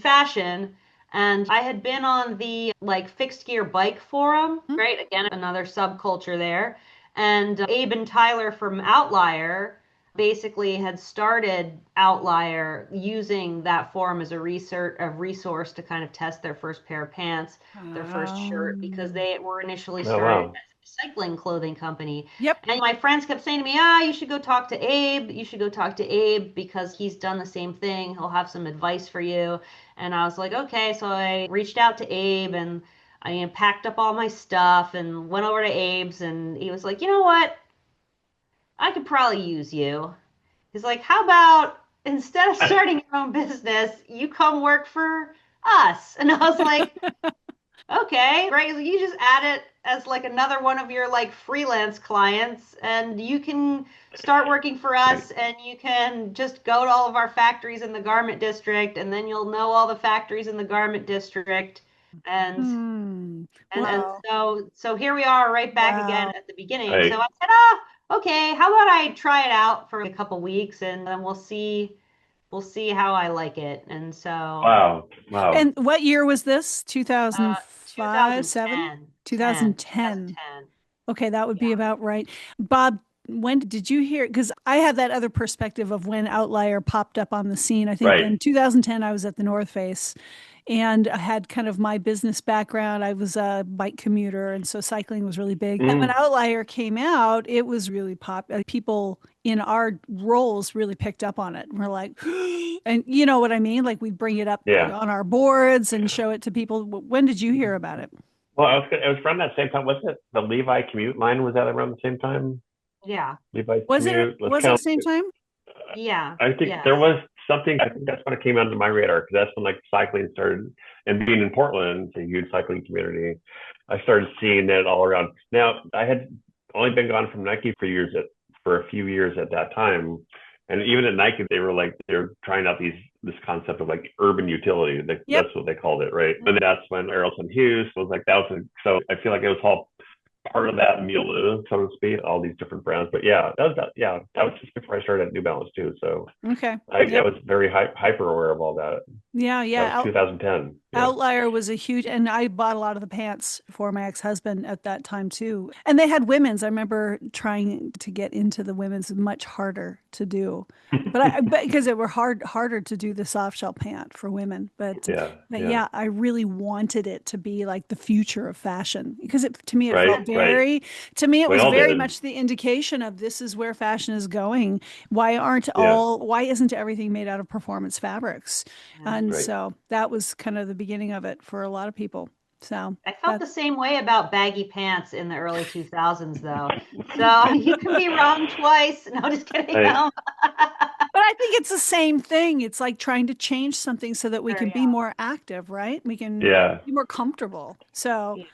fashion. And I had been on the like fixed gear bike forum, right? Again, another subculture there. And Abe and Tyler from Outlier basically had started Outlier using that forum as a resource to kind of test their first pair of pants, their first shirt, because Um, they were initially Oh started wow. as a cycling clothing company. yep. And my friends kept saying to me, you should go talk to Abe. You should go talk to Abe because he's done the same thing. He'll have some advice for you. And I was like, okay. So I reached out to Abe and I packed up all my stuff and went over to Abe's and he was like, you know what? I could probably use you. He's like, how about instead of starting your own business, you come work for us? And I was like, okay, right. You just add it as like another one of your like freelance clients, and you can start working for Right. us, and you can just go to all of our factories in the garment district, and then you'll know all the factories in the garment district. And Hmm. and Wow. so here we are right back again Wow. at the beginning. So Right. I said, okay, how about I try it out for a couple weeks and then we'll see how I like it. And so Wow. Wow. And what year was this? 2005, 7? 2010, 10, 2010. 2010. Okay, that would Yeah. be about right. Bob, when did you hear? Because I have that other perspective of when Outlier popped up on the scene. I think Right. in 2010, I was at the North Face and I had kind of my business background. I was a bike commuter, and so cycling was really big. And when Mm, Outlier came out, it was really People in our roles really picked up on it. We're like, and you know what I mean? Like we'd bring it up yeah. on our boards and show it to people. When did you hear about it? Well, it was around that same time. Was it the Levi commute line? Was that around the same time? Yeah. Levi's Was it commute. Let's was it kind the same time? of. Yeah. I think there Yes. was something. I think that's when it came onto my radar because that's when like cycling started, and being in Portland, it's a huge cycling community. I started seeing it all around. Now I had only been gone from Nike for a few years at that time, and even at Nike, they were trying out this concept of like urban utility. Yep. That's what they called it, right? And that's when Errolson Hughes was like so I feel like it was all part of that milieu, so to speak, all these different brands. But yeah, that was just before I started at New Balance too. So Okay. I Yep. was very hyper aware of all that. Yeah, That was yeah. 2010. Yeah. Outlier was a huge, and I bought a lot of the pants for my ex-husband at that time too. And they had women's. I remember trying to get into the women's, much harder to do. But because it were harder to do the soft shell pant for women. Yeah. But Yeah. yeah, I really wanted it to be like the future of fashion because to me it Right. felt Right. to me it We was all very did. much the indication of this is where fashion is going. Yeah. Why isn't everything made out of performance fabrics? Yeah. And Right. so that was kind of the beginning of it for a lot of people. So I felt that, the same way about baggy pants in the early 2000s, though. So you can be wrong twice. No, just kidding. Right. but I think it's the same thing. It's like trying to change something so that we Sure, can be yeah. more active, right? We can Yeah. be more comfortable. So, Yeah.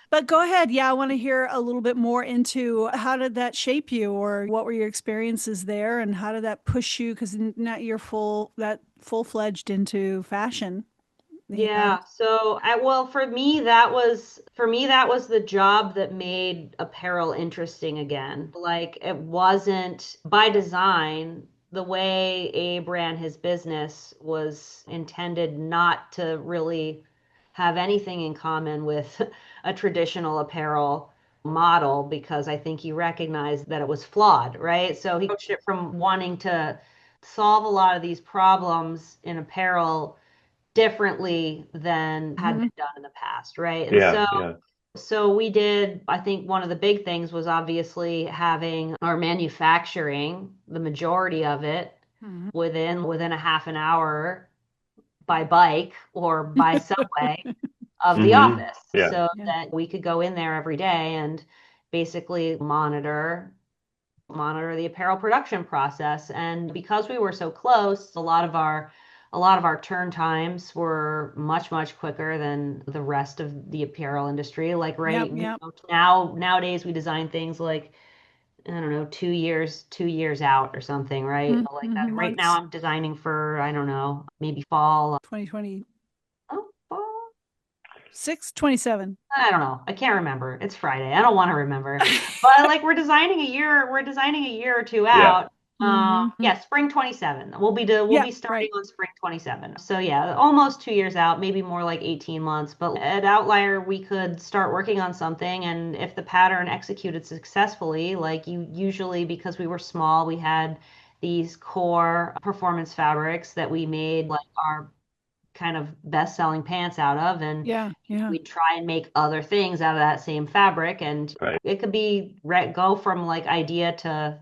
but go ahead. Yeah, I want to hear a little bit more into how did that shape you, or what were your experiences there, and how did that push you? Because not you're full-fledged into fashion. And Yeah. So well, for me that was the job that made apparel interesting again. Like it wasn't by design. The way Abe ran his business was intended not to really have anything in common with a traditional apparel model because I think he recognized that it was flawed, right? So he approached it from wanting to solve a lot of these problems in apparel differently than had Mhm. been done in the past, right? And Yeah. so Yeah. we did, I think one of the big things was obviously having our manufacturing, the majority of it, Mhm. within a half an hour by bike or by subway of the Hmm. office Yeah. so Yeah. that we could go in there every day and basically monitor the apparel production process. And because we were so close, a lot of our turn times were much quicker than the rest of the apparel industry. Like Yep. Yep. nowadays we design things like I don't know, 2 years out or something, right? Like that. Mm-hmm. Right now Months. I'm designing for, I don't know, maybe fall. 2026, Oh, fall. 27. I don't know. I can't remember. It's Friday. I don't want to remember. But like we're designing a year or two Yeah. out. Mm-hmm. Yeah, spring 27. We'll Yeah, be starting right. on spring 27. So yeah, almost 2 years out, maybe more like 18 months. But at Outlier, we could start working on something and if the pattern executed successfully, like you usually because we were small, we had these core performance fabrics that we made like our kind of best-selling pants out of and Yeah, yeah. we try and make other things out of that same fabric and Right. it could be go from like idea to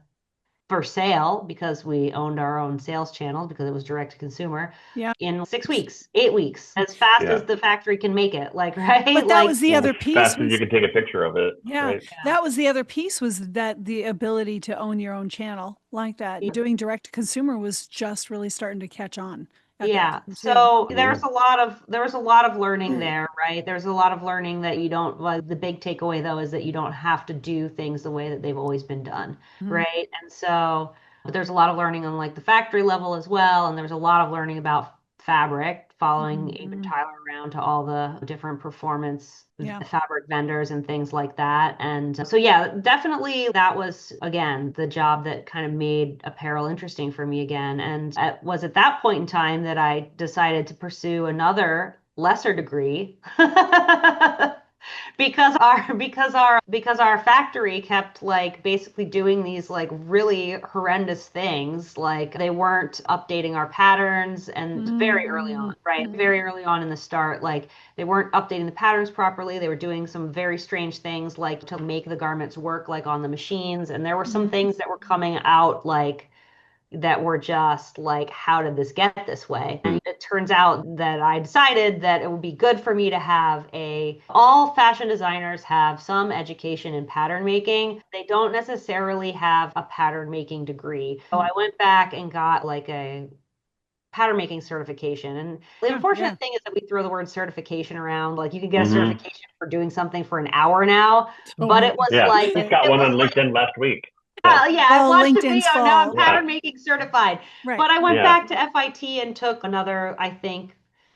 for sale because we owned our own sales channels because it was direct to consumer Yeah. in 6 weeks 8 weeks as fast as Yeah. the factory can make it like right But that like was the Well, as other piece fast as you was can take a picture of it, yeah, right? yeah that was the other piece was that the ability to own your own channel like that. Doing direct to consumer was just really starting to catch on at that Yeah. time too. So Hmm. there was a lot of learning there, right? There's a lot of learning that you don't like the big takeaway though is that you don't have to do things the way that they've always been done, Mhm. right? And so but there's a lot of learning on like the factory level as well, and there's a lot of learning about fabric, following Abe and Mhm. Tyler around to all the different performance Yeah. fabric vendors and things like that. And so, yeah, definitely that was, again, the job that kind of made apparel interesting for me again. And it was at that point in time that I decided to pursue another lesser degree because our factory kept like basically doing these like really horrendous things. Like they weren't updating our patterns, and very early on, right? Very early on in the start, like they weren't updating the patterns properly. They were doing some very strange things like to make the garments work like on the machines. And there were some things that were coming out like that were just like, how did this get this way? And it turns out that I decided that it would be good for me to have all fashion designers have some education in pattern making. They don't necessarily have a pattern making degree. So I went back and got like a pattern making certification. And the unfortunate thing is that we throw the word certification around. Like you can get a certification for doing something for an hour now, but it was like, I got one on LinkedIn last week. I watched the LinkedIn's video. Now I'm pattern making certified. Right. But I went back to FIT and took another, I think,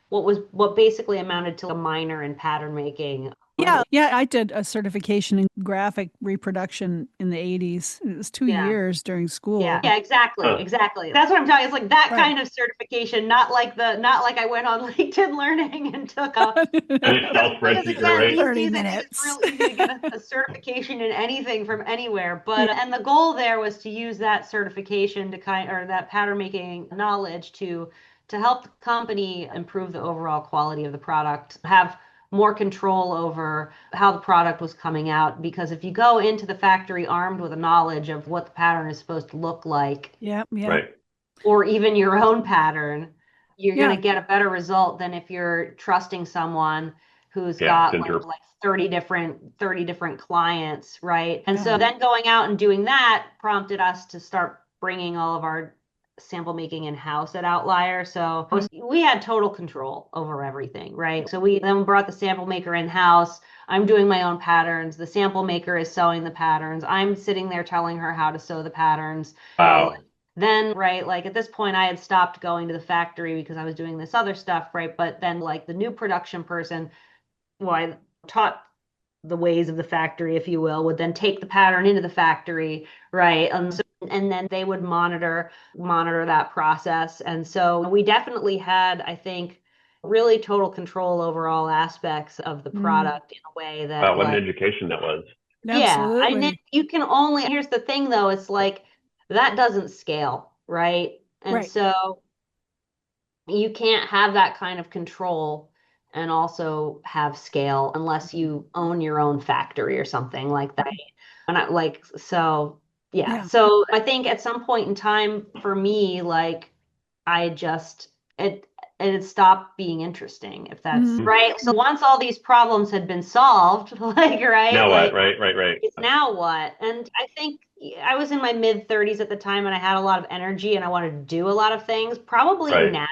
what basically amounted to a minor in pattern making. Yeah, I did a certification in graphic reproduction in the 80s. It was 2 years during school. Yeah, exactly. That's what I'm talking. It's like that kind of certification, not like I went on LinkedIn Learning and took a because again, 30 minutes. It's real easy to get a certification in anything from anywhere. But and the goal there was to use that certification or that pattern making knowledge to help the company improve the overall quality of the product, have more control over how the product was coming out. Because if you go into the factory armed with a knowledge of what the pattern is supposed to look like, right, or even your own pattern, you're going to get a better result than if you're trusting someone who's got like 30 different clients, right? And so then going out and doing that prompted us to start bringing all of our sample making in-house at Outlier. So we had total control over everything, right? So we then brought the sample maker in-house. I'm doing my own patterns. The sample maker is sewing the patterns. I'm sitting there telling her how to sew the patterns. Wow. Then, right, like at this point, I had stopped going to the factory because I was doing this other stuff, right? But then like the new production person, well, I taught the ways of the factory, if you will, would then take the pattern into the factory, right? And then they would monitor that process. And so we definitely had, I think, really total control over all aspects of the product in a way that wow, what an education that was. Absolutely. And then you can only, here's the thing though, it's like that doesn't scale, right? And so you can't have that kind of control and also have scale unless you own your own factory or something like that. And so I think at some point in time for me, like it had stopped being interesting, if that's right. So once all these problems had been solved, like, right? Now like, what? Right. It's now what? And I think I was in my mid 30s at the time and I had a lot of energy and I wanted to do a lot of things. Probably now,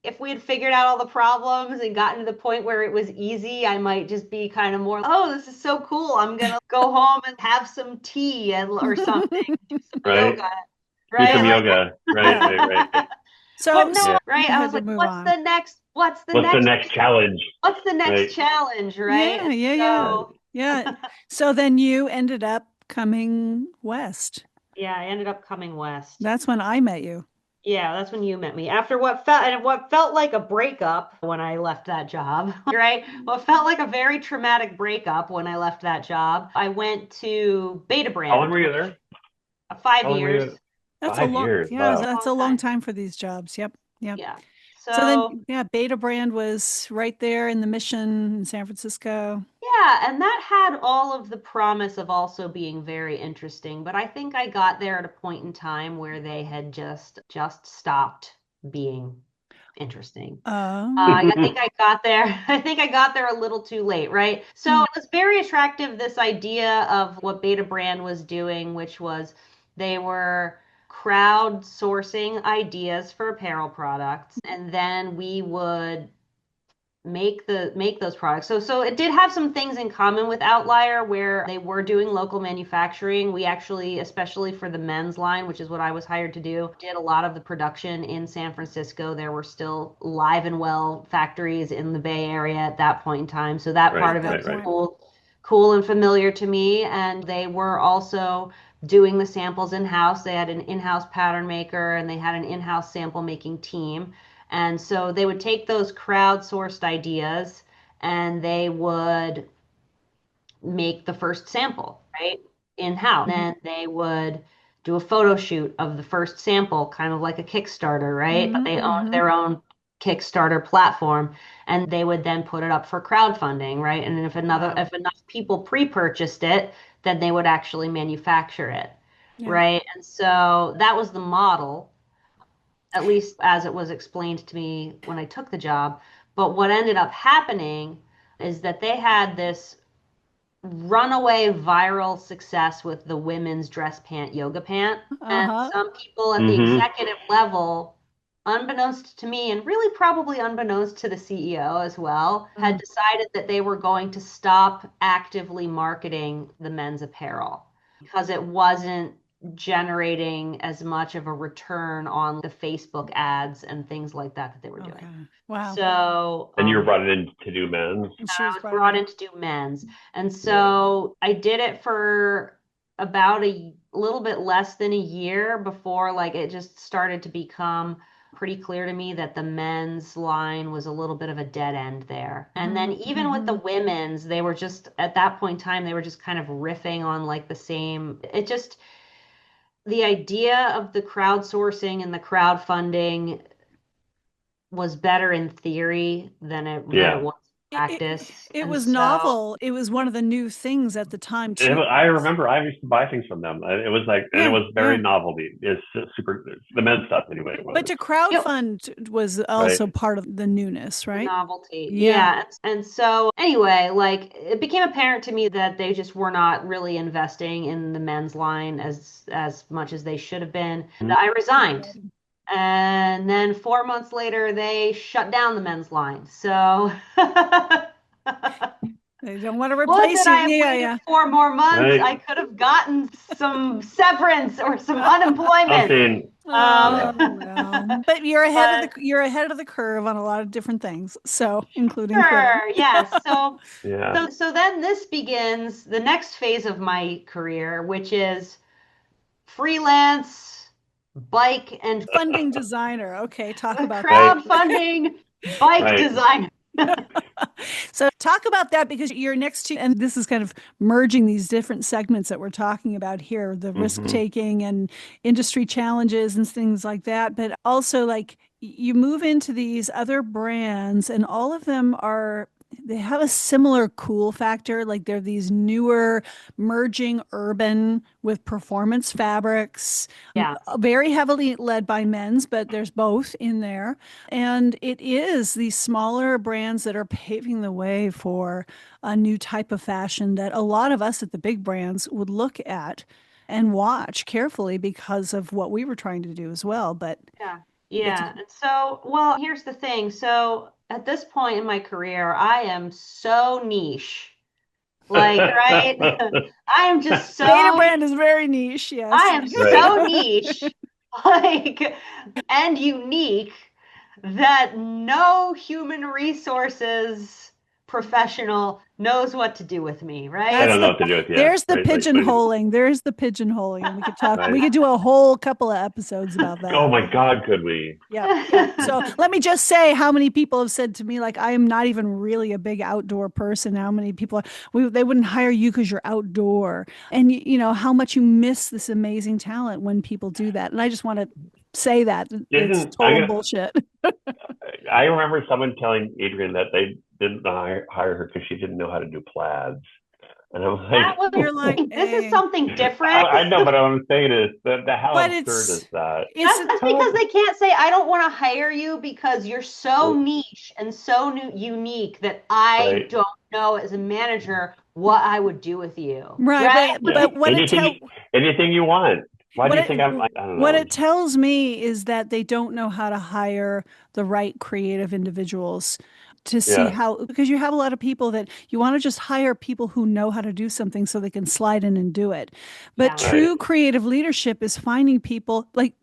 if we had figured out all the problems and gotten to the point where it was easy, I might just be kind of more, oh, this is so cool. I'm going to go home and have some tea or something. Do some yoga. Right? Do some yoga. Right. So, I was like, what's the next challenge? What's the next challenge, right? Yeah. So then you ended up coming west. Yeah, I ended up coming west. That's when I met you. Yeah, that's when you met me. After what felt like a breakup when I left that job, right? What felt like a very traumatic breakup when I left that job. I went to Betabrand. How long were you there? 5 years. That's 5 years. Wow. That's a long time for these jobs. Yep. Yeah. So then, Betabrand was right there in the Mission in San Francisco. Yeah, and that had all of the promise of also being very interesting. But I think I got there at a point in time where they had just stopped being interesting. I think I got there. I think I got there a little too late, right? So it was very attractive, this idea of what Betabrand was doing, which was they were crowdsourcing ideas for apparel products, and then we would make those products. So it did have some things in common with Outlier where they were doing local manufacturing. We actually, especially for the men's line, which is what I was hired to do, did a lot of the production in San Francisco. There were still live and well factories in the Bay Area at that point in time. So that part of it was cool and familiar to me. And they were also doing the samples in-house. They had an in-house pattern maker and they had an in-house sample making team. And so they would take those crowdsourced ideas and they would make the first sample, right? In-house. Then they would do a photo shoot of the first sample, kind of like a Kickstarter, right? But they owned their own Kickstarter platform, and they would then put it up for crowdfunding, right? And if enough people pre-purchased it, then they would actually manufacture it, right? And so that was the model, at least as it was explained to me when I took the job. But what ended up happening is that they had this runaway viral success with the women's dress pant yoga pant. And some people at the executive level, unbeknownst to me, and really probably unbeknownst to the CEO as well, had decided that they were going to stop actively marketing the men's apparel because it wasn't generating as much of a return on the Facebook ads and things like that they were doing. Wow. So, and you were brought in to do men's. I was brought in to do men's. And so I did it for about a little bit less than a year before like it just started to become pretty clear to me that the men's line was a little bit of a dead end there. And then even with the women's, they were just, at that point in time, they were just kind of riffing on like the same, the idea of the crowdsourcing and the crowdfunding was better in theory than it was in practice. It was novel. It was one of the new things at the time too. I remember I used to buy things from them. It was like, and it was very novelty. It's super, the men's stuff anyway. But to crowdfund was also part of the newness, right? Novelty. Yeah. And so anyway, like it became apparent to me that they just were not really investing in the men's line as much as they should have been. And I resigned. And then 4 months later, they shut down the men's line. So they don't want to replace you. 4 more months, right. I could have gotten some severance or some unemployment. But you're ahead of the curve on a lot of different things. So including So then this begins the next phase of my career, which is freelance. Bike and funding designer. Okay, talk about crowdfunding bike designer. So talk about that because you're next to, and this is kind of merging these different segments that we're talking about here, the risk taking and industry challenges and things like that. But also like you move into these other brands and all of them they have a similar cool factor. Like they're these newer merging urban with performance fabrics, very heavily led by men's, but there's both in there. And it is these smaller brands that are paving the way for a new type of fashion that a lot of us at the big brands would look at and watch carefully because of what we were trying to do as well. But and so, well, here's the thing. So at this point in my career, I am so niche. Like, right? I am just so... Betabrand is very niche, yes. I am so niche, like, and unique that no human resources professional knows what to do with me, right? I don't know what to do with you. There's the pigeonholing. There's the pigeonholing. And we could talk. We could do a whole couple of episodes about that. Oh my God, could we? Yeah. So let me just say how many people have said to me, like, I am not even really a big outdoor person. How many people they wouldn't hire you because you're outdoor, and you know how much you miss this amazing talent when people do that. And I just want to say that it's total bullshit. I remember someone telling Adrienne that they didn't hire her because she didn't know how to do plaids. And I was like, you're like, this is something different. I know, but what I'm saying is that how absurd is that? That's because they can't say, I don't want to hire you because you're so niche and so unique that I don't know as a manager what I would do with you. Right. But what anything you want. Why do you think I don't know. What it tells me is that they don't know how to hire the right creative individuals to see how, because you have a lot of people that you want to just hire people who know how to do something so they can slide in and do it. But true creative leadership is finding people like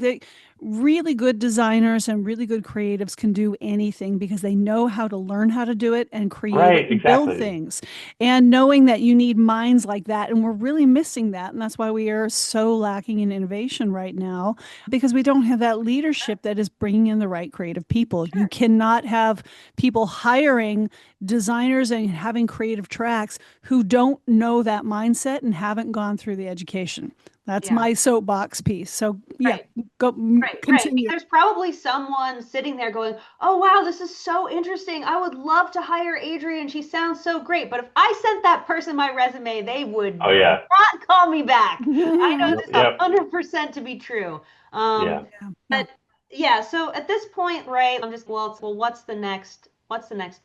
really good designers and really good creatives can do anything because they know how to learn how to do it and create it Right, and build exactly. things. And knowing that you need minds like that, and we're really missing that. And that's why we are so lacking in innovation right now because we don't have that leadership that is bringing in the right creative people. You cannot have people hiring designers and having creative tracks who don't know that mindset and haven't gone through the education. That's Yeah. my soapbox piece. So yeah, Right. go Right. continue. There's probably someone sitting there going, "Oh wow, this is so interesting. I would love to hire Adrienne. She sounds so great." But if I sent that person my resume, they would Oh yeah. not call me back. I know Yep. this Yep. 100% to be true. Yeah. Yeah. But yeah, so at this point, right, I'm just, well, what's the next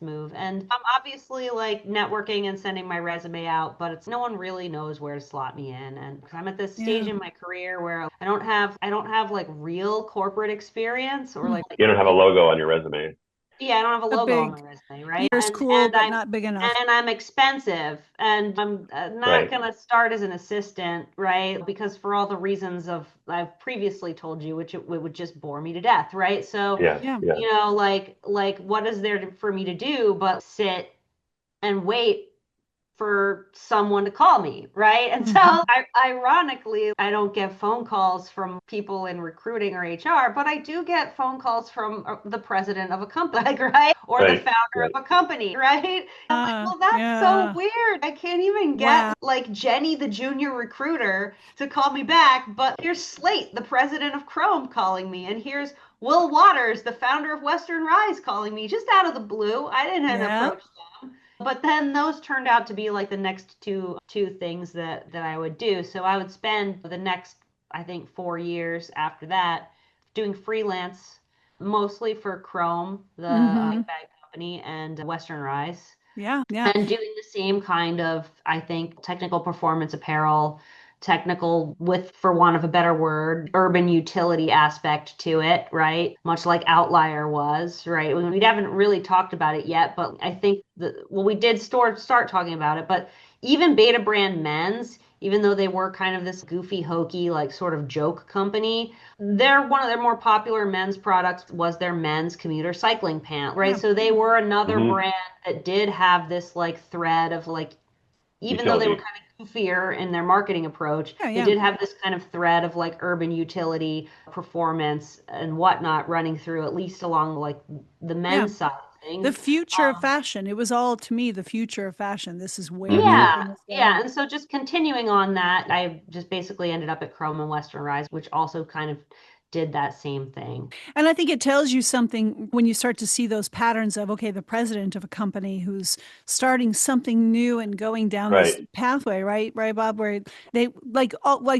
move? And I'm obviously like networking and sending my resume out, but it's no one really knows where to slot me in. And 'cause I'm at this stage Yeah. in my career where I don't have like real corporate experience or like You don't have a real, logo on your resume. yeah, I don't have a A logo on my big resume, right? Here's And cool, and but I'm not big enough. and I'm expensive, and I'm not Right. gonna start as an assistant, right? Because for all the reasons of I've previously told you, which it would just bore me to death, right? So, Yeah. Yeah. Yeah. like what is there for me to do but sit and wait for someone to call me, right? And so, Mhm. ironically, I don't get phone calls from people in recruiting or HR, but I do get phone calls from the president of a company, like, right? Or the Right. founder Right. of a company, right? I'm like, well, that's so Yeah. weird. I can't even get Wow. like Jenny, the junior recruiter, to call me back. But here's Slate, the president of Chrome, calling me, and here's Will Waters, the founder of Western Rise, calling me just out of the blue. I didn't Yeah. approach them. But then those turned out to be like the next two things that I would do. So I would spend the next, I think, 4 years after that doing freelance, mostly for Chrome, the Hmm. big bag company, and Western Rise, Yeah. Yeah. and doing the same kind of, I think, technical performance apparel, technical with, for want of a better word, urban utility aspect to it, right? Much like Outlier was, right? We haven't really talked about it yet, but I think well, we did start talking about it, but even Betabrand Men's, even though they were kind of this goofy, hokey, like sort of joke company, one of their more popular men's products was their men's commuter cycling pant, right? Yeah. So they were another Hmm. brand that did have this like thread of like, even though they were Utility. kind of goofier in their marketing approach, Yeah. they Yeah. did have this kind of thread of like urban utility, performance, and whatnot running through, at least along like the Yeah. men's side of The things. future of fashion. It was all to me the future of fashion. This is where the Hmm. fashion Yeah, is yeah. going. And so just continuing on that, I just basically ended up at Chrome and Western Rise, which also kind of did that same thing. And I think it tells you something when you start to see those patterns of, okay, the president of a company who's starting something new and going down this Right. pathway, right? Right, Bob, where they like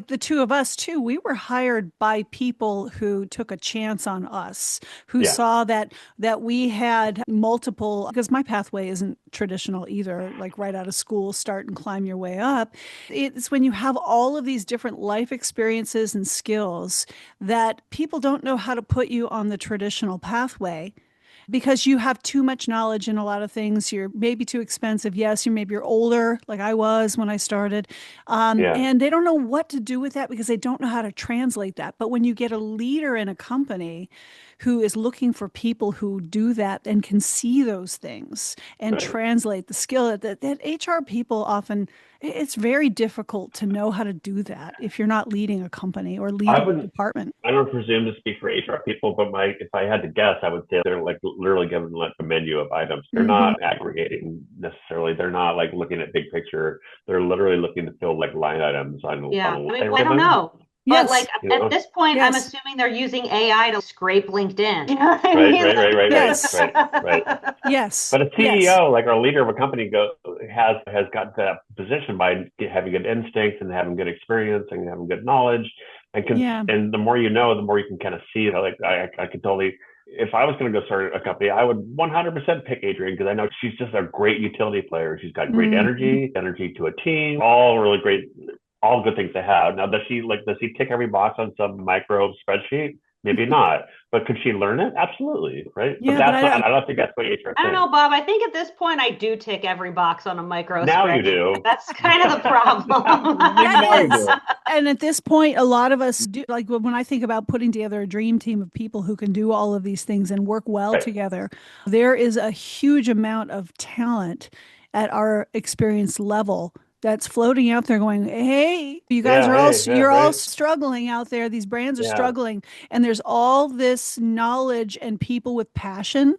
the two of us too, we were hired by people who took a chance on us, who Yeah. saw that we had multiple, because my pathway isn't traditional either, like right out of school, start and climb your way up. It's when you have all of these different life experiences and skills that people don't know how to put you on the traditional pathway because you have too much knowledge in a lot of things. You're maybe too expensive. Yes, you're older, like I was when I started. Yeah. And they don't know what to do with that because they don't know how to translate that. But when you get a leader in a company who is looking for people who do that and can see those things and Right. translate the skill that HR people often, it's very difficult to know how to do that if you're not leading a company or I leading a wouldn't. department. I don't presume to speak for HR people, but if I had to guess, I would say they're like literally given like a menu of items. They're Hmm. not aggregating necessarily. They're not like looking at big picture. They're literally looking to fill like line items on Yeah, a I line mean, I don't item. know. But Yes. like at this point, I'm Yes. assuming they're using AI to scrape LinkedIn. You know what I Right. mean? Right. Right. Right. Right. Yes. Right. Right. Yes. But a Yes. CEO, like our leader of a company, has got to that position by having good instincts and having good experience and having good knowledge, Yeah. and the more you know, the more you can kind of see. Like I could totally, if I was going to go start a company, I would 100% pick Adrienne because I know she's just a great utility player. She's got great Mhm. energy to a team, all really great, all good things to have. Now, does she tick every box on some micro spreadsheet? maybe not. But could she learn it? Absolutely, right? But Yeah, but that's not. I don't think that's what HR I don't thinks. know, Bob. I think at this point I do tick every box on a micro Now you spreadsheet. do. That's kind of the problem. Now you that is. do. And at this point, a lot of us do, like when I think about putting together a dream team of people who can do all of these things and work well Right. together, there is a huge amount of talent at our experience level that's floating out there going, hey, you guys Yeah. are all, Hey. Yeah. you're all Right. struggling out there. These brands are Yeah. struggling. And there's all this knowledge and people with passion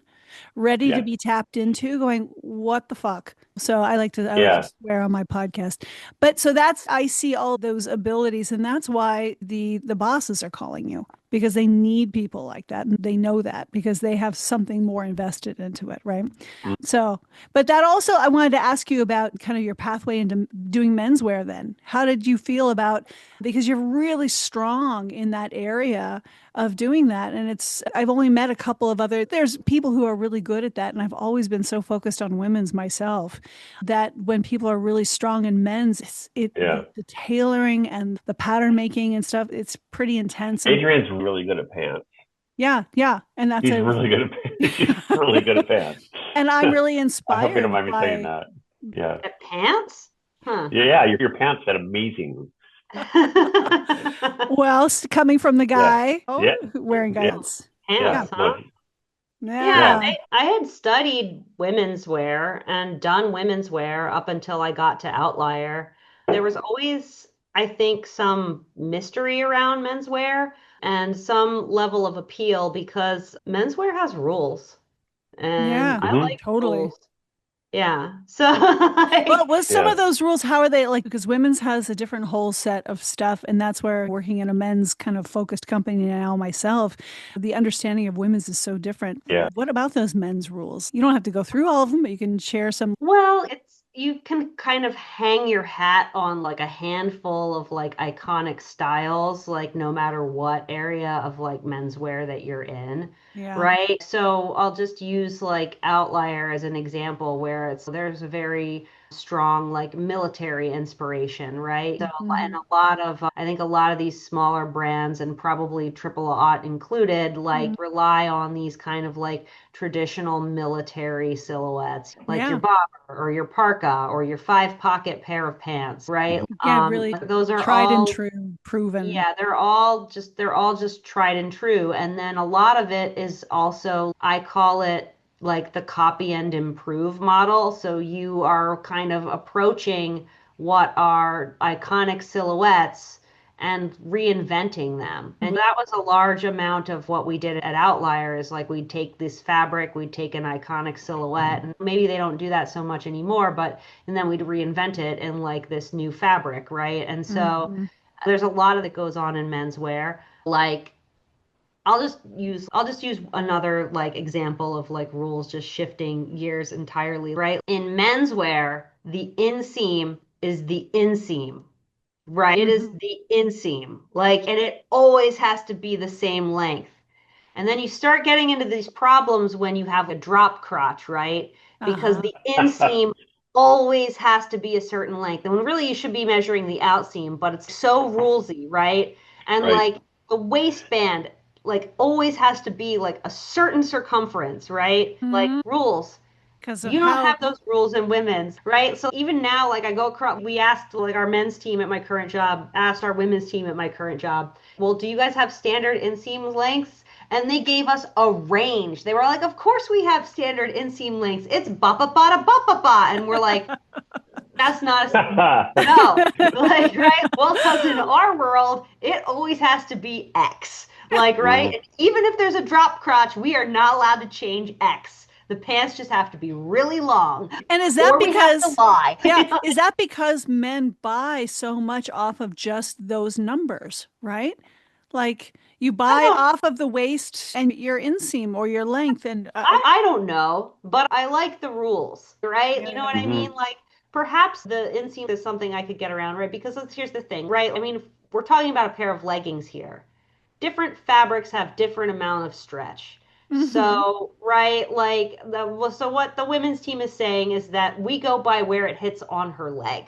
ready to Yes. be tapped into going, what the fuck? So I like to Yeah. swear on my podcast. But so that's I see all those abilities, and that's why the bosses are calling you because they need people like that. And they know that because they have something more invested into it, right? Mm. So, but that also I wanted to ask you about kind of your pathway into doing menswear then. How did you feel about because you're really strong in that area of doing that. And I've only met a couple of there's people who are really good at that. And I've always been so focused on women's myself that when people are really strong in men's, Yeah. the tailoring and the pattern making and stuff, it's pretty intense. And Adrienne's really good at pants. yeah. And that's She's it. really good at pants. She's really good at pants. And I'm really I hope you don't inspired mind me saying by, that. Yeah. At pants? Huh. Yeah. Your pants said amazing. well, coming from the Yeah. guy Yeah. wearing Yeah. guns. Pants, No, huh? Yeah. Yeah, I had studied women's wear and done women's wear up until I got to Outlier. There was always, I think, some mystery around menswear and some level of appeal because menswear has rules, and Yeah, I Mhm. like totally. rules. Yeah. So Well, like, with some Yeah. of those rules, how are they like? Because women's has a different whole set of stuff, and that's where working in a men's kind of focused company now myself, the understanding of women's is so different. Yeah. What about those men's rules? You don't have to go through all of them, but you can share some. well, it's you can kind of hang your hat on like a handful of like iconic styles, like no matter what area of like menswear that you're in, Yeah. right? So I'll just use like Outlier as an example where there's a very strong like military inspiration, right? So and Mhm. a lot of I think a lot of these smaller brands and probably Triple Aught included like Mhm. rely on these kind of like traditional military silhouettes, like your Yeah. bomber or your parka or your five pocket pair of pants, right? Yeah, really Those are tried and all, true, proven. yeah, they're all just tried and true. And then a lot of it is also, I call it like the copy and improve model. So you are kind of approaching what are iconic silhouettes and reinventing them. And that was a large amount of what we did at Outlier is like we'd take this fabric, we'd take an iconic silhouette, and maybe they don't do that so much anymore, but and then we'd reinvent it in like this new fabric, right? And so Mhm. there's a lot of that goes on in menswear. Like I'll just use another like example of like rules just shifting gears entirely, right? In menswear, the inseam is the inseam. Right. It is Mhm. the inseam. Like, and it always has to be the same length. And then you start getting into these problems when you have a drop crotch, right? Because Uh-huh. the inseam always has to be a certain length. And when really you should be measuring the outseam, but it's so rulesy, right? And Right. like the waistband, like always has to be like a certain circumference, right? Like rules. Because of You don't how, have those rules in women's, right? So even now, like I go across, we asked like our men's team at my current job, asked our women's team at my current job, well, do you guys have standard inseam lengths? And they gave us a range. They were like, of course we have standard inseam lengths. It's ba ba ba da ba ba ba. And we're like, that's not a no. Like, right? Well, because in our world, it always has to be X. Like, right? Mhm. And even if there's a drop crotch, we are not allowed to change X. The pants just have to be really long, and is that or we have to because, lie. yeah, is that because men buy so much off of just those numbers, right? Like you I buy don't, off of the waist and your inseam or your length, and I don't know, but I like the rules, right? You know yeah, what I mean? Mhm. Like, perhaps the inseam is something I could get around, right? Because here's the thing, right? I mean, if we're talking about a pair of leggings here. Different fabrics have different amount of stretch. hmm So, right, like so what the women's team is saying is that we go by where it hits on her leg.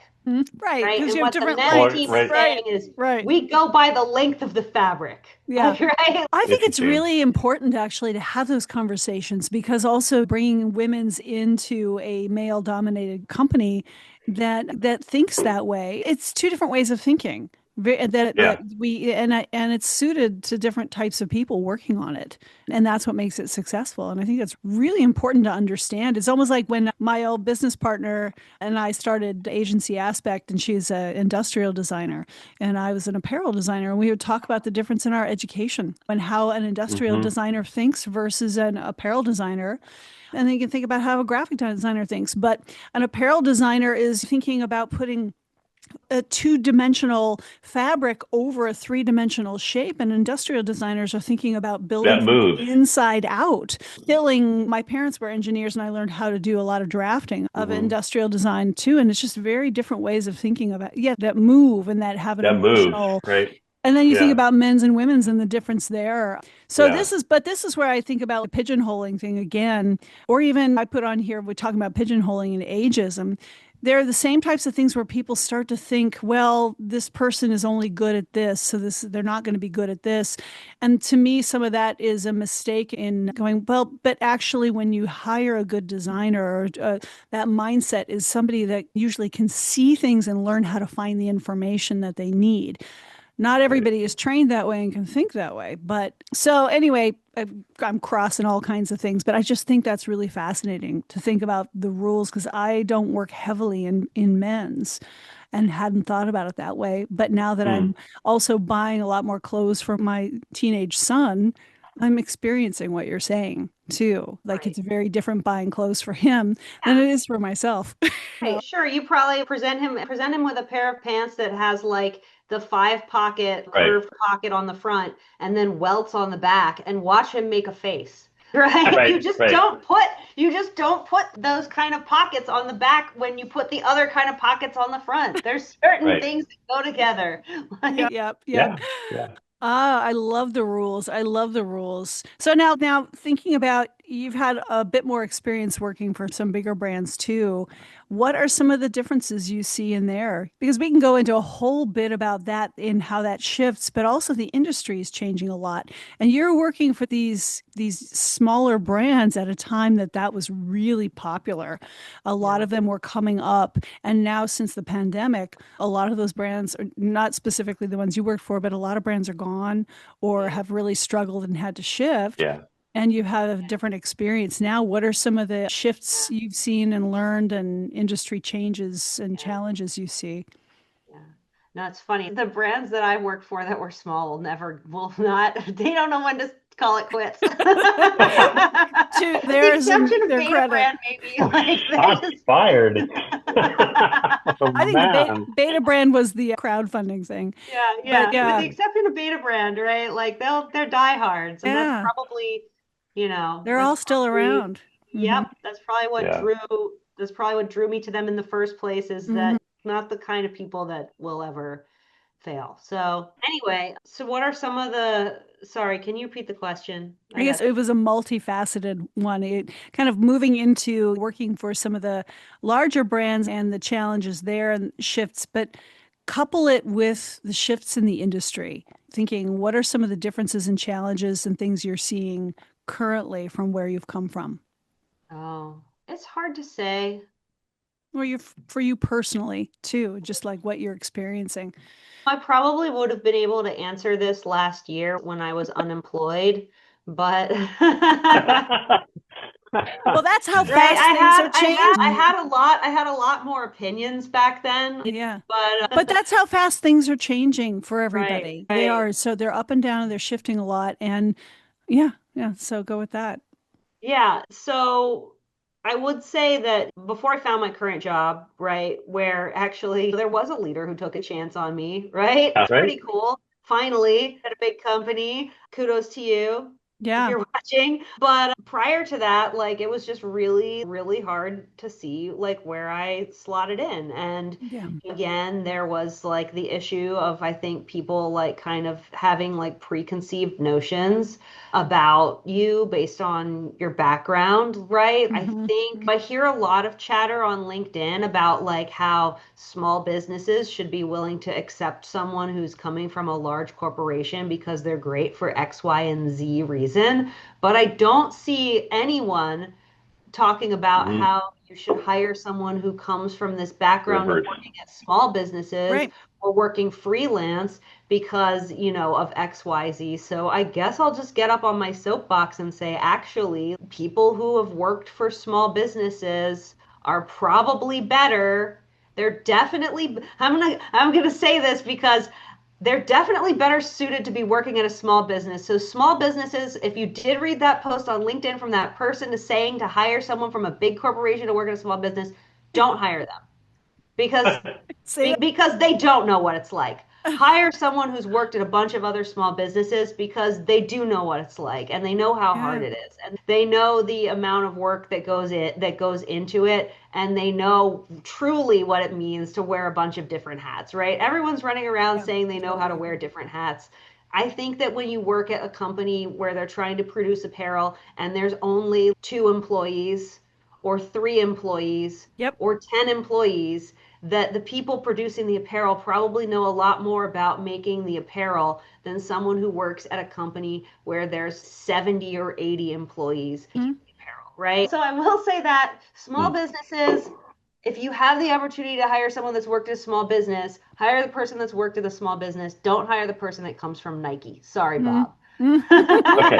Right. right? Because And you have what the different men's Or, lengths. team is right. saying is, Right. we go by the length of the fabric. Yeah. Right? I think it's Interesting. really important actually to have those conversations, because also bringing women's into a male dominated company that thinks that way. It's two different ways of thinking. That Yeah. we and it's suited to different types of people working on it, and that's what makes it successful. And I think that's really important to understand. It's almost like when my old business partner and I started Agency Aspect, and she's an industrial designer and I was an apparel designer, and we would talk about the difference in our education and how an industrial Mm-hmm. designer thinks versus an apparel designer. And then you can think about how a graphic designer thinks. But an apparel designer is thinking about putting a two-dimensional fabric over a three-dimensional shape, and industrial designers are thinking about building That from the moves. inside out. My parents were engineers, and I learned how to do a lot of drafting of Mm-hmm. industrial design too, and it's just very different ways of thinking about, yeah, that move and that have an That moves, emotional. right? And then you think Yeah. about men's and women's and the difference there. So Yeah. this is where I think about the pigeonholing thing again, or even I put on here, we're talking about pigeonholing and ageism. They're the same types of things where people start to think, well, this person is only good at this, so they're not going to be good at this. And to me, some of that is a mistake in going, well, but actually when you hire a good designer, or that mindset is somebody that usually can see things and learn how to find the information that they need. Not everybody is trained that way and can think that way. But so anyway, I'm crossing all kinds of things, but I just think that's really fascinating to think about the rules, because I don't work heavily in men's and hadn't thought about it that way. But now that Mm. I'm also buying a lot more clothes for my teenage son, I'm experiencing what you're saying too. Like Right. it's very different buying clothes for him than it is for myself. Right. Sure. You probably present him with a pair of pants that has like the 5-pocket Right. curved pocket on the front and then welts on the back, and watch him make a face. Right? Right. You just Right. don't put those kind of pockets on the back when you put the other kind of pockets on the front. There's certain Right. things that go together. Like, Yep. Yeah. Yeah. Ah, I love the rules. I love the rules. So now thinking about, you've had a bit more experience working for some bigger brands too. What are some of the differences you see in there? Because we can go into a whole bit about that in how that shifts, but also the industry is changing a lot. And you're working for these smaller brands at a time that was really popular. A lot Yeah. of them were coming up, and now since the pandemic, a lot of those brands are not specifically the ones you worked for, but a lot of brands are gone or have really struggled and had to shift. Yeah. And you have a different experience now. What are some of the shifts you've seen and learned, and industry changes and challenges you see? Yeah. No, it's funny. The brands that I worked for that were small will not, they don't know when to call it quits. With To the theirs and exception of their credit. Betabrand, maybe. Like, Shots fired. Oh, I think man. Betabrand was the crowdfunding thing. yeah, But yeah. With yeah, the exception of Betabrand, right? Like they're diehards, and that's yeah, probably, they're all still around. Hmm. yep, that's probably Yeah. what drew me to them in the first place, is Hmm. that not the kind of people that will ever fail. So anyway, so what are some of the, sorry, can you repeat the question? I guess it was a multifaceted one. It kind of moving into working for some of the larger brands and the challenges there and shifts, but couple it with the shifts in the industry, thinking what are some of the differences and challenges and things you're seeing currently from where you've come from, Oh, it's hard to say. or for you personally too, just like what you're experiencing. I probably would have been able to answer this last year when I was unemployed, but Well, that's how right, fast things are I changing. had a lot more opinions back then, Yeah. but But that's how fast things are changing for right, everybody. They right. are. So they're up and down and they're shifting a lot. And yeah, yeah. So go with that. Yeah, so I would say that before I found my current job, right, where actually there was a leader who took a chance on me, right? Yeah, It's right? pretty cool. Finally, at a big company. Kudos to you. if Yeah. you're watching. But prior to that, like it was just really, really hard to see like where I slotted in. And Yeah. again, there was like the issue of I think people like kind of having like preconceived notions about you based on your background, right? I Hmm. think I hear a lot of chatter on LinkedIn about like how small businesses should be willing to accept someone who's coming from a large corporation because they're great for X, Y, and Z reason. But I don't see anyone talking about Mm-hmm. how you should hire someone who comes from this background of Reverse. working at small businesses Right. or working freelance because, of XYZ. So I guess I'll just get up on my soapbox and say, actually, people who have worked for small businesses are probably better. They're definitely, I'm gonna say this because they're definitely better suited to be working at a small business. So, small businesses, if you did read that post on LinkedIn from that person to saying to hire someone from a big corporation to work at a small business, don't hire them because Say because they don't know what it's like. that. Hire someone who's worked at a bunch of other small businesses because they do know what it's like and they know how hard Yeah. it is and they know the amount of work that goes into it and they know truly what it means to wear a bunch of different hats, right? Everyone's running around Yeah. saying they know how to Totally. wear different hats. I think that when you work at a company where they're trying to produce apparel and there's only 2 employees or 3 employees Yep. or 10 employees, that the people producing the apparel probably know a lot more about making the apparel than someone who works at a company where there's 70 or 80 employees Mhm. apparel, right? So I will say that small businesses, if you have the opportunity to hire someone that's worked at a small business, hire the person that's worked at a small business. Don't hire the person that comes from Nike. Sorry, Bob. Mhm. Okay.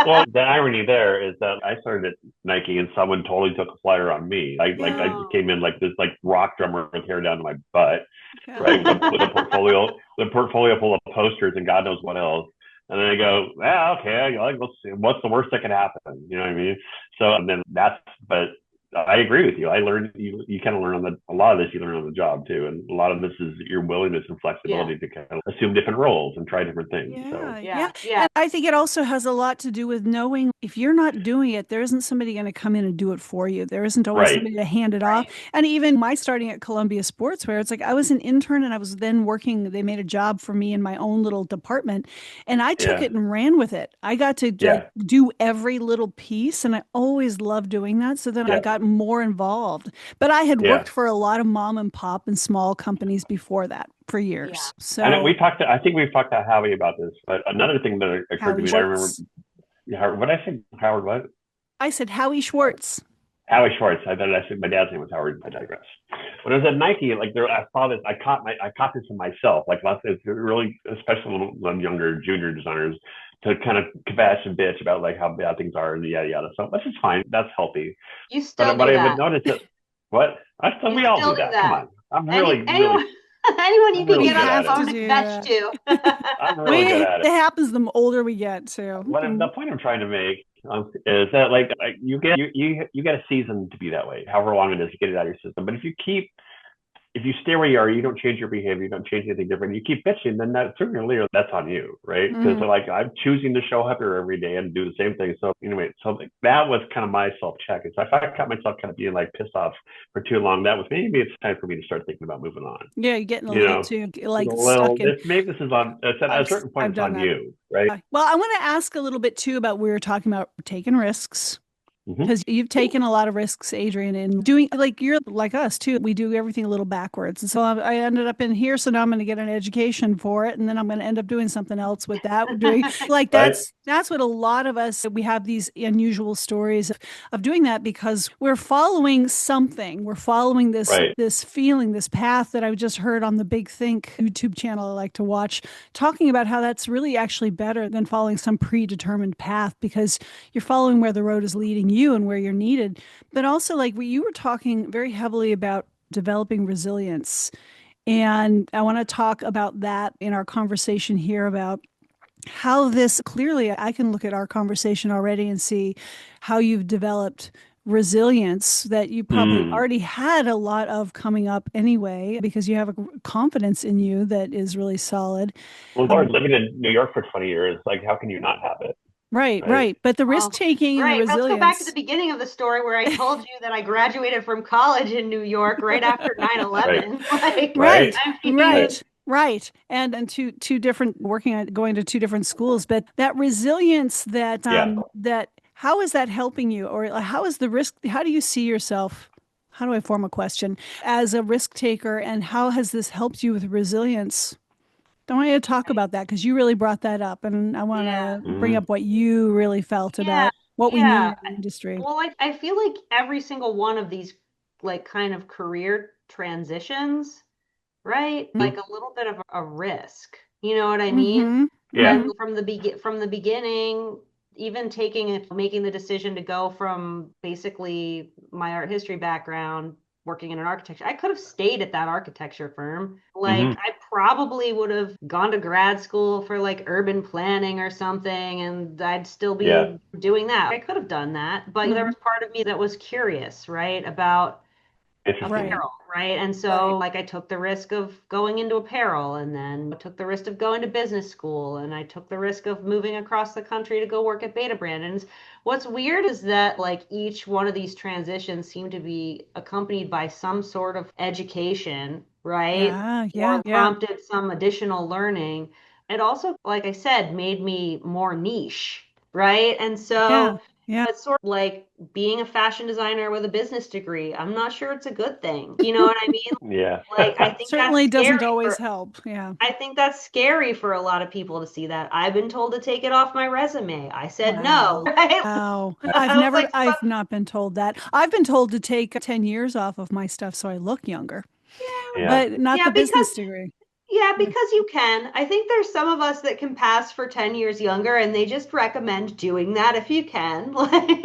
Well, the irony there is that I started at Nike and someone totally took a flyer on me. I Yeah. Oh, came in like this like rock drummer with hair down to my butt, Yeah. right? With a portfolio full of posters and God knows what else. And then I go, okay, like, let's see, what's the worst that could happen? You know what I mean? So and then but I agree with you. I learned you kind of learn a lot of this you learn on the job too, and a lot of this is your willingness and yeah, flexibility to kind of assume different roles and try different things. So Yeah, yeah. yeah, yeah, And I think it also has a lot to do with knowing if you're not doing it, there isn't somebody going to come in and do it for you. There isn't always right, somebody to hand it off. right. And even my starting at Columbia Sportswear, it's like I was an intern and I was then working, they made a job for me in my own little department and I took yeah, it and ran with it. I got to like yeah, do every little piece and I always loved doing that. So then I yeah, got more involved. But I had yeah. worked for a lot of mom and pop and small companies before that for Yeah. years. I know So I think we've talked to Howie about this, but another thing that occurred to Howie me, and I remember, Schwartz. what I said, Howard, what? I said Howie Schwartz. Howie Schwartz. I thought I said my dad's name was Howard. I digress. When I was at Nike, like there, I saw this. I caught this in myself. Like lots of really, especially when younger junior designers, to kind of kvash and bitch about like how bad things are and yada yada. So which is fine. That's healthy. You still But do I would that. notice that what You we all still do do that. Come that. on. I'm Any really, really, anyone anyone you I'm can really We get good on the at have it. to phone and do fetch that. to. I'm really good We at it it. happens the older we get too. The point I'm trying to make is that like you get a season to be that way, however long it is to get it out of your system. But if you stay where you are, you don't change your behavior, you don't change anything different, you keep bitching, then that sooner or later that's on you, right? Because Mhm. like I'm choosing to show up here every day and do the same thing. So anyway, so that was kind of my self check. It's if I caught myself kind of being like pissed off for too long, that was maybe it's time for me to start thinking about moving on. Yeah, you're getting a You little know, too a like little stuck in. this is on at a certain point I've it's done on that. you, right? Well, I want to ask a little bit too about we were talking about taking risks. Mm-hmm. Because you've taken a lot of risks, Adrienne, in doing like you're like us too. We do everything a little backwards. And so I ended up in here. So now I'm going to get an education for it. And then I'm going to end up doing something else with that. Doing like Right? that's what a lot of us, we have these unusual stories of doing that because we're following something. We're following Right. this feeling, this path that I just heard on the Big Think YouTube channel I like to watch, talking about how that's really actually better than following some predetermined path because you're following where the road is leading you and where you're needed. But also, like you were talking very heavily about developing resilience. And I want to talk about that in our conversation here about how this clearly, I can look at our conversation already and see how you've developed resilience that you probably Mm. already had a lot of coming up anyway because you have a confidence in you that is really solid. Well, Lord, living in New York for 20 years, like how can you not have it? Right, right? right. But the risk Well, taking and the right. Let's go back to the resilience. beginning of the story where I told you that I graduated from college in New York right after Right, 9/11. Like, right, Right, I mean, right. right, right. And two different working at going to two different schools, but that resilience Yeah. that how is that helping you? Or how is the risk, how do you see yourself? How do I form a question as a risk taker, and how has this helped you with resilience? Don't want you to talk about that because you really brought that up, and I want yeah, to bring Hmm. up what you really felt yeah, about what we need yeah. in the industry. Well, I feel like every single one of these like kind of career transitions, right? Like a little bit of a risk. You know what I mean? Mm-hmm. Yeah. Like Mm-hmm. from the beginning, even taking it, making the decision to go from basically my art history background, working in an architecture, I could have stayed at that architecture firm. Like Hmm. I probably would have gone to grad school for like urban planning or something, and I'd still Yeah. be doing that. I could have done that, but there Mm-hmm. was part of me that was curious, right, about Interesting. Right. apparel, right? And so Right. like I took the risk of going into apparel, and then I took the risk of going to business school, and I took the risk of moving across the country to go work at Betabrand. And what's weird is that like each one of these transitions seem to be accompanied by some sort of education, right? Yeah. Yeah. Or Yeah. prompted some additional learning. It also, like I said, made me more niche, right? And Yeah. so Yeah. it's sort of like being a fashion designer with a business degree. I'm not sure it's a good thing. You know what I mean? Yeah. Like, I think that's Certainly doesn't scary always for, help. Yeah. I think that's scary for a lot of people to see that. I've been told to take it off my resume. I said no, Wow. right? Wow. I was like, so, I've not been told that. I've been told to take 10 years off of my stuff so I look younger, Yeah. but not yeah, the because business degree. yeah, Yeah. because you can. I think there's some of us that can pass for 10 years younger, and they just recommend doing that if you can. Like,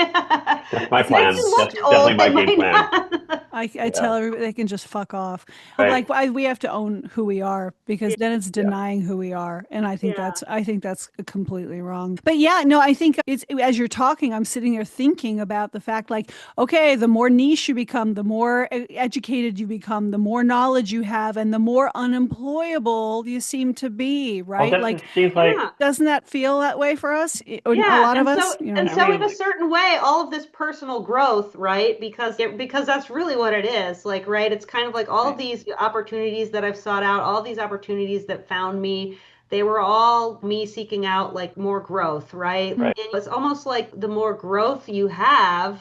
That's I my think if this plan. you is That's looked true. definitely old, my they game might plan. not. I tell Yeah. everybody they can just fuck off. Right. We have to own who we are because then it's Yeah. denying who we are, and Yeah. I think that's completely wrong. But yeah, no, I think it's as you're talking, I'm sitting there thinking about the fact like, okay, the more niche you become, the more educated you become, the more knowledge you have, and the more unemployable you seem to be, Well, right? that Like, it seems like, Yeah. doesn't that feel that way for us? Or a Yeah, lot of us, you and know. I so in mean, a certain way, all of this personal growth, right? Because that's really what it is. Like, right, it's kind of like all of Right. these opportunities that I've sought out, all these opportunities that found me, they were all me seeking out like more growth, right? Mm. right. And it's almost like the more growth you have,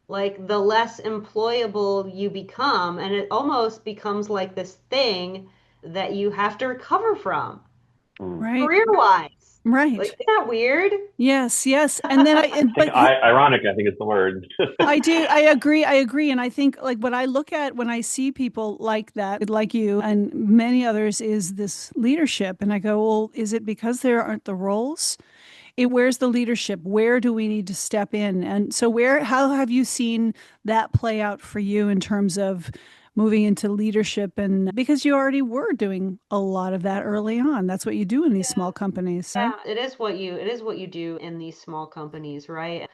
like the less employable you become, and it almost becomes like this thing that you have to recover from, Mm. Right. career-wise. Like, Right. isn't that weird? Yes, yes. And then I think ironic, I think is the word. I do. I agree. I agree. And I think like what I look at when I see people like that, like you and many others, is this leadership. And I go, well, is it because there aren't the roles? Where's the leadership? Where do we need to step in? And so how have you seen that play out for you in terms of moving into leadership? And because you already were doing a lot of that early on, that's what you do in these small companies, right? Yeah, it is what you do in these small companies, right?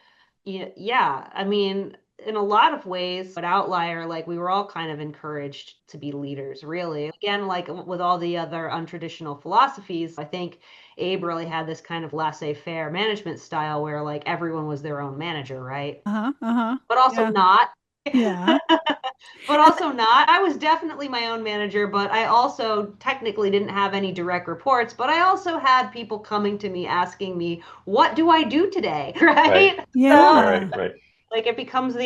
Yeah, yeah. I mean, in a lot of ways, at Outlier, like we were all kind of encouraged to be leaders, really. Again, like with all the other untraditional philosophies, I think Abe really had this kind of laissez-faire management style where like everyone was their own manager, right? Uh-huh. Uh-huh. But also Yeah. not. Yeah. But And also not. I was definitely my own manager, but I also technically didn't have any direct reports. But I also had people coming to me asking me, "What do I do today?" Right. Right? So, Right. yeah. Right. like, it becomes a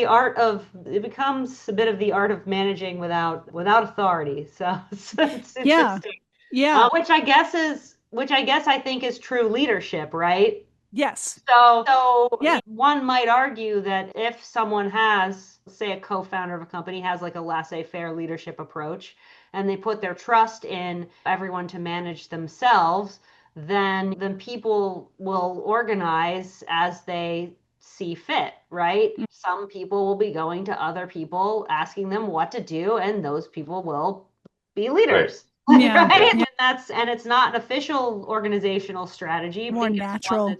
bit of the art of managing without authority. So it's Yeah. interesting, Yeah. which I guess I think is true leadership, right? Yes. So Yeah. one might argue that if someone has, say, a co-founder of a company has like a laissez-faire leadership approach, and they put their trust in everyone to manage themselves, then people will organize as they see fit, right? Some people will be going to other people asking them what to do, and those people will be Right. leaders. Yeah. Right? Yeah. Yeah. And it's not an official organizational strategy. I More think natural.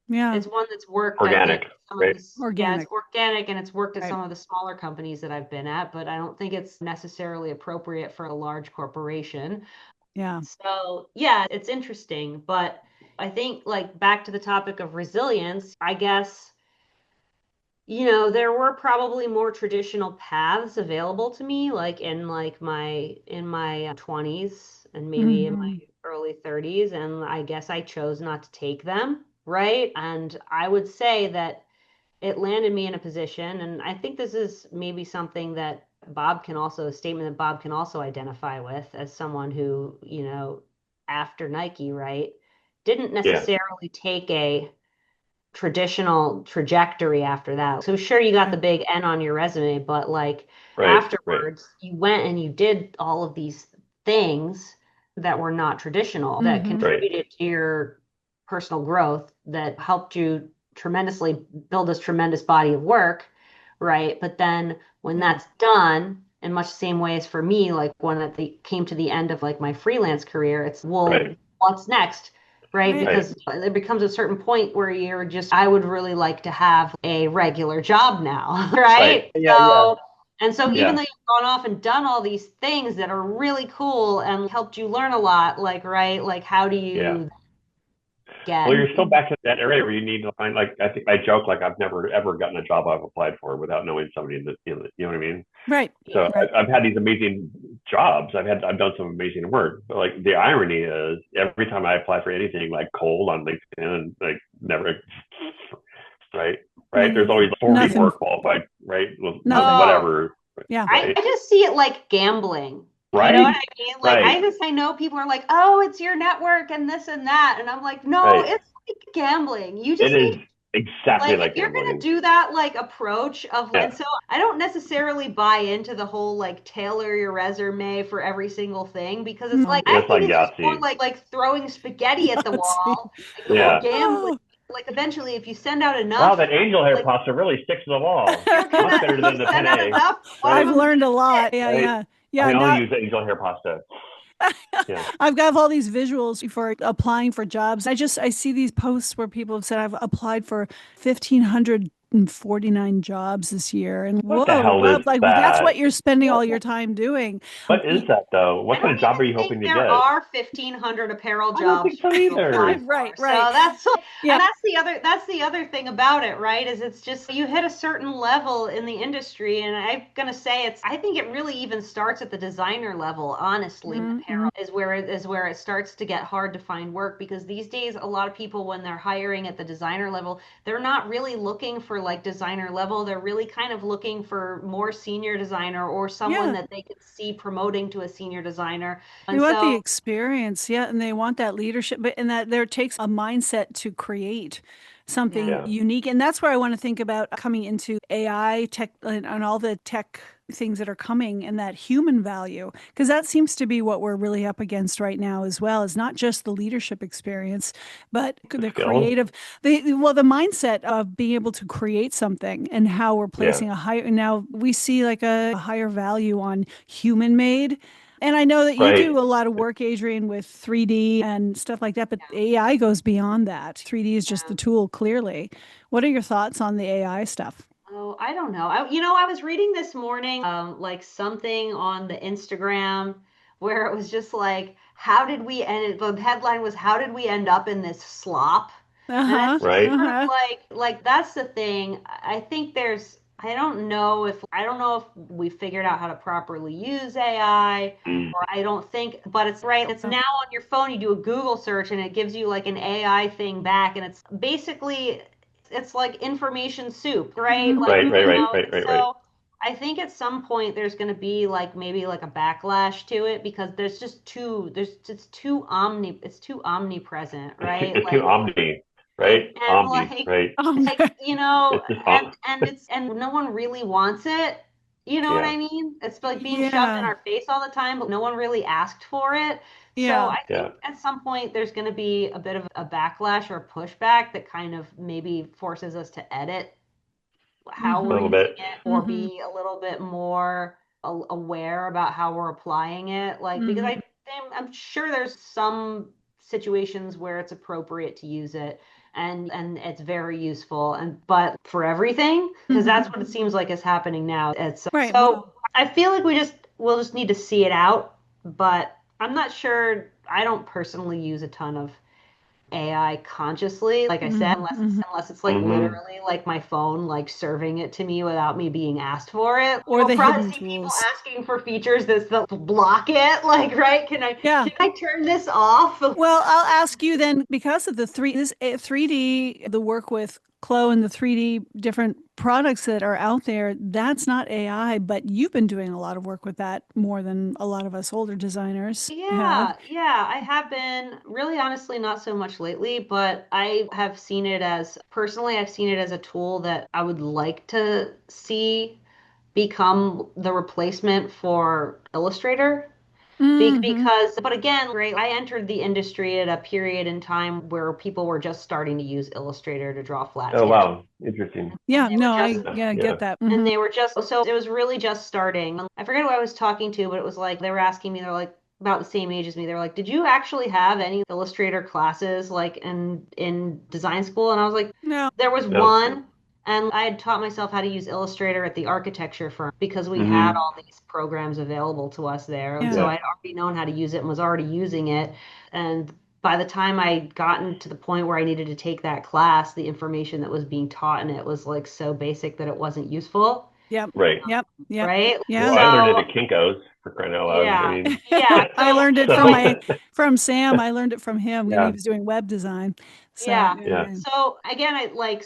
Yeah. it's one that's worked, I think, Organic. some of Right. this, yeah, it's Organic. organic and it's worked at Right. some of the smaller companies that I've been at, but I don't think it's necessarily appropriate for a large corporation. Yeah. So, yeah, it's interesting, but I think like back to the topic of resilience, I guess, there were probably more traditional paths available to me, like in my 20s and maybe in my Mm-hmm. early 30s, and I guess I chose not to take them, right? And I would say that it landed me in a position, and I think this is maybe something that a statement that Bob can also identify with as someone who, after Nike, right, didn't Yeah. necessarily take a traditional trajectory after that. So sure, you got the big N on your resume, but like Right. Right. afterwards, you went and you did all of these things that were not traditional, that Mm-hmm. Right. contributed to your personal growth, that helped you tremendously build this tremendous body of work, right? But then when Yeah. that's done, in much the same way as for me, like when it came to the end of like my freelance career, it's, well, Right. what's next? Right? Right. Right. Because there becomes a certain point where you're just, I would really like to have a regular job now, Right. right? Yeah. Yeah. And so even Yeah. though you've gone off and done all these things that are really cool and helped you learn a lot, like, right? Like, how do Yeah. you Well, get, you're still back to that area where you need to find, like, I think I joke, like, I've never ever gotten a job I've applied for without knowing somebody in the, you know what I mean? Right. So Right. I've had these amazing jobs. I've done some amazing work, but like the irony is every time I apply for anything like cold on LinkedIn, like never, right? Right. There's always 40 Nothing. more qualified, right? Well, Nothing. oh, whatever. Yeah. I Right. just see it like gambling. You know what Right. I mean? Like Right. I know people are like, oh, it's your network and this and that. And I'm like, no, Right. it's like gambling. You It just need, is exactly like, if like you're gonna gambling. do that like approach of, and Yeah. so I don't necessarily buy into the whole like tailor your resume for every single thing, because it's like, I It's think like it's just more Yahtzee. like throwing spaghetti at the Yahtzee. wall, like the whole Yeah. gambling. Oh. Like eventually, if you send out Wow, enough, that angel hair like pasta really sticks to the wall. you're Much gonna, better if than you the send out penne. enough, one of I've Right. them's learned a gonna lot. stick. Yeah. Right. Yeah. I Yeah. only Now use angel hair pasta. Yeah. I've got all these visuals for applying for jobs. I see these posts where people have said I've applied for 1,549 jobs this year. And What the whoa, hell is Bob, like that's that? what you're spending all your time doing. What is that though? I What kind don't of job are even you think hoping to there get? are 1,500 apparel I don't jobs think so for you to apply either. Right, for. right. So that's, Yeah. and that's the other thing about it, right? Is it's just you hit a certain level in the industry, and I'm gonna say I think it really even starts at the designer level, honestly. Mm-hmm. Apparel is where it starts to get hard to find work, because these days a lot of people, when they're hiring at the designer level, they're not really looking for like designer level. They're really kind of looking for more senior designer, or someone Yeah. that they could see promoting to a senior designer. They And want the so, experience, yeah, and they want that leadership, but and that there takes a mindset to create something yeah. Yeah. unique. And that's where I want to think about coming into AI tech and all the tech things that are coming and that human value, because that seems to be what we're really up against right now as well, is not just the leadership experience, but The the skills. creative, the mindset of being able to create something and how we're Yeah. placing a higher, now we see like a higher value on human made. And I know that you Right. do a lot of work, Adrienne, with 3D and stuff like that, but AI goes beyond that. 3D is just the Yeah. tool, clearly. What are your thoughts on the AI stuff? Oh, I don't know. I was reading this morning, like something on the Instagram where it was just like, how did we end? The headline was, "How did we end up in this slop?" And it's Uh-huh. just Right. sort of Uh-huh. like that's the thing. I think I don't know if we figured out how to properly use AI, Mm. or I don't think, but it's right. It's now on your phone. You do a Google search and it gives you like an AI thing back, and it's basically, it's like information soup, right? Like, Right. Mm-hmm. Right. Right. and Right. Right. Right. so I think at some point there's going to be like maybe like a backlash to it, because it's too omnipresent, right? It's too omni. and, Right. and Omni. like Right. like It's just and no one really wants it. You know what yeah. I mean? It's like being shoved in Yeah. our face all the time, but no one really asked for it. So Yeah. I Yeah. think at some point there's going to be a bit of a backlash or a pushback that kind of maybe forces us to edit how A we're Mm-hmm. little using bit. it, or Mm-hmm. be a little bit more aware about how we're applying it. Like, because Mm-hmm. I'm sure there's some situations where it's appropriate to use it, and it's very useful, and but for everything, because Mm-hmm. that's what it seems like is happening now. It's Right. so I feel like we'll just need to see it out, but I'm not sure. I don't personally use a ton of AI consciously, like I said, unless it's like literally like my phone like serving it to me without me being asked for it. Or You'll the probably hidden see people tools. asking for features that block it, like, right? Can I turn this off? Well, I'll ask you then, because of the 3D, the work with Chloe and the 3D different products that are out there, that's not AI, but you've been doing a lot of work with that more than a lot of us older designers have. Yeah, I have been really honestly not so much lately, but I have seen it as personally, I've seen it as a tool that I would like to see become the replacement for Illustrator. Hmm. Because, but again, right, I entered the industry at a period in time where people were just starting to use Illustrator to draw flat Oh, sketches. wow. Interesting. Yeah, They were no, just get Yeah. that. and they were just so it was really just starting. I forget who I was talking to, but it was like they were asking me, they're like about the same age as me. They were like, "Did you actually have any Illustrator classes like in design school?" And I was like, No. "There was No. one." And I had taught myself how to use Illustrator at the architecture firm because we had Mm-hmm. all these programs available to us there. And so Yeah. Yeah. I'd already known how to use it and was already using it. And by the time I'd gotten to the point where I needed to take that class, the information that was being taught in it was like so basic that it wasn't useful, Yep. Right. Yep. Yep. right? Yeah. Well, I learned it So, at Kinko's for crying out loud. I yeah, mean, yeah. I learned it so, from Sam. I learned it from him when he yeah. was doing web design. So Yeah. Yeah. So again, I like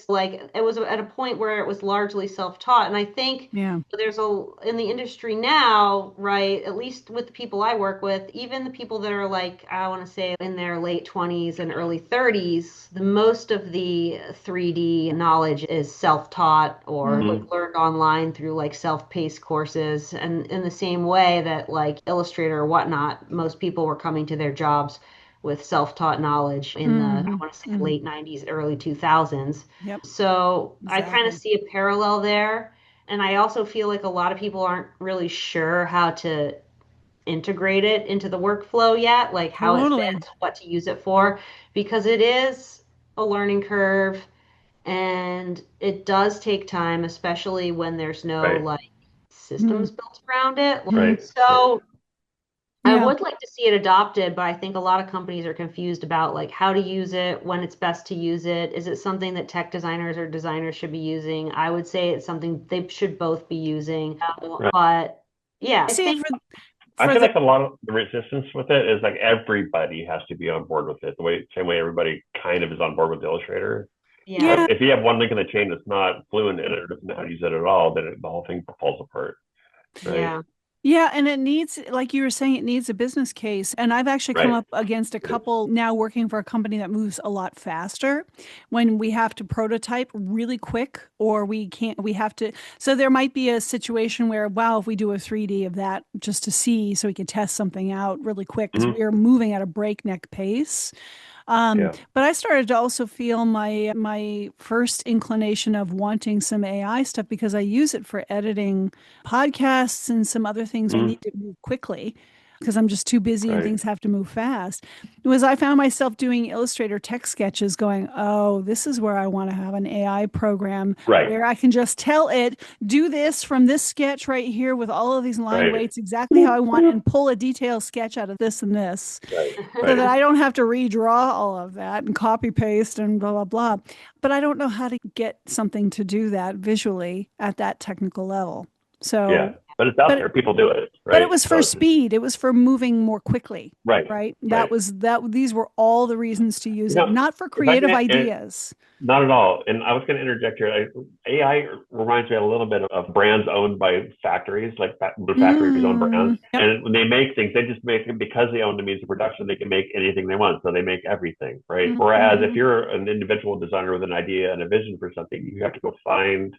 it was at a point where it was largely self-taught, and I think yeah. there's a in the industry now, right? At least with the people I work with, even the people that are like I want to say in their late 20s and early 30s, the most of the 3D knowledge is self-taught or Mm. like Mm-hmm. learned online through like self-paced courses, and in the same way that like Illustrator or whatnot, most people were coming to their jobs with self-taught knowledge in the, I Hmm. want to say Hmm. late 90s, early 2000s. Yep. So I kind of Exactly. see a parallel there. And I also feel like a lot of people aren't really sure how to integrate it into the workflow yet, like how it Totally. fits, what to use it for, because it is a learning curve and it does take time, especially when there's no Right. like Mm. systems built around it. Mm. Right. So I Yeah. would like to see it adopted, but I think a lot of companies are confused about like how to use it, when it's best to use it. Is it something that tech designers or designers should be using? I would say it's something they should both be using. Right. But yeah, I See it think I for feel the like a lot of the resistance with it is like everybody has to be on board with it. Same way everybody kind of is on board with Illustrator. But yeah, yeah. if you have one link in the chain that's not fluent in it or doesn't know how to use it at all, then the whole thing falls apart. Right. yeah. Yeah, and it needs, like you were saying, it needs a business case. And I've actually come Right. up against a It is. couple now working for a company that moves a lot faster when we have to prototype really quick or we have to. So there might be a situation where, wow, if we do a 3D of that just to see so we can test something out really quick because Mm-hmm. we're moving at a breakneck pace. Yeah. But I started to also feel my first inclination of wanting some AI stuff because I use it for editing podcasts and some other things I Mm-hmm. need to move quickly because I'm just too busy and Right. things have to move fast. Was I found myself doing Illustrator text sketches going, oh, this is where I want to have an AI program Right. where I can just tell it, do this from this sketch right here with all of these line Right. weights exactly how I want and pull a detailed sketch out of this and this Right. so Right. that I don't have to redraw all of that and copy paste and blah, blah, blah. But I don't know how to get something to do that visually at that technical level. Yeah. So, But it's out but there. People do it. but it Right. was So for it's just, speed. It was for moving more quickly, right. right? That Right. was that these were all the reasons to use You it, know, not for if I creative can, ideas. not at all. And I was going to interject here. AI reminds me a little bit of brands owned by factories, like the factories own brands. Yep. And when they make things, they just make it because they own the means of production. They can make anything they want, so they make everything, right? Whereas if Mhm. you're an individual designer with an idea and a vision for something, you have to go find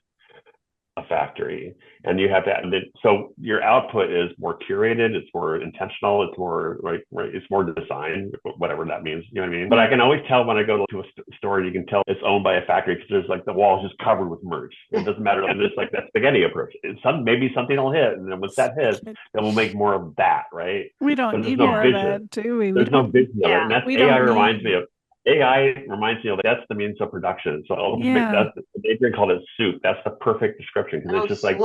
a factory and you have to so your output is more curated, it's more intentional, it's more right, it's more designed, whatever that means, you know what I mean? But I can always tell when I go to a store, you can tell it's owned by a factory because there's like the wall's just covered with merch. It doesn't matter, and it's like that spaghetti approach. Maybe something will hit, and then once that hits, then we'll make more of that, right? We don't But there's need no more of vision. that, do we? There's no vision of it, Yeah. and that's We AI don't reminds me need. of. AI reminds me of that's the means of production. So Yeah. that's Adrienne called it soup. That's the perfect description because Oh, it's just like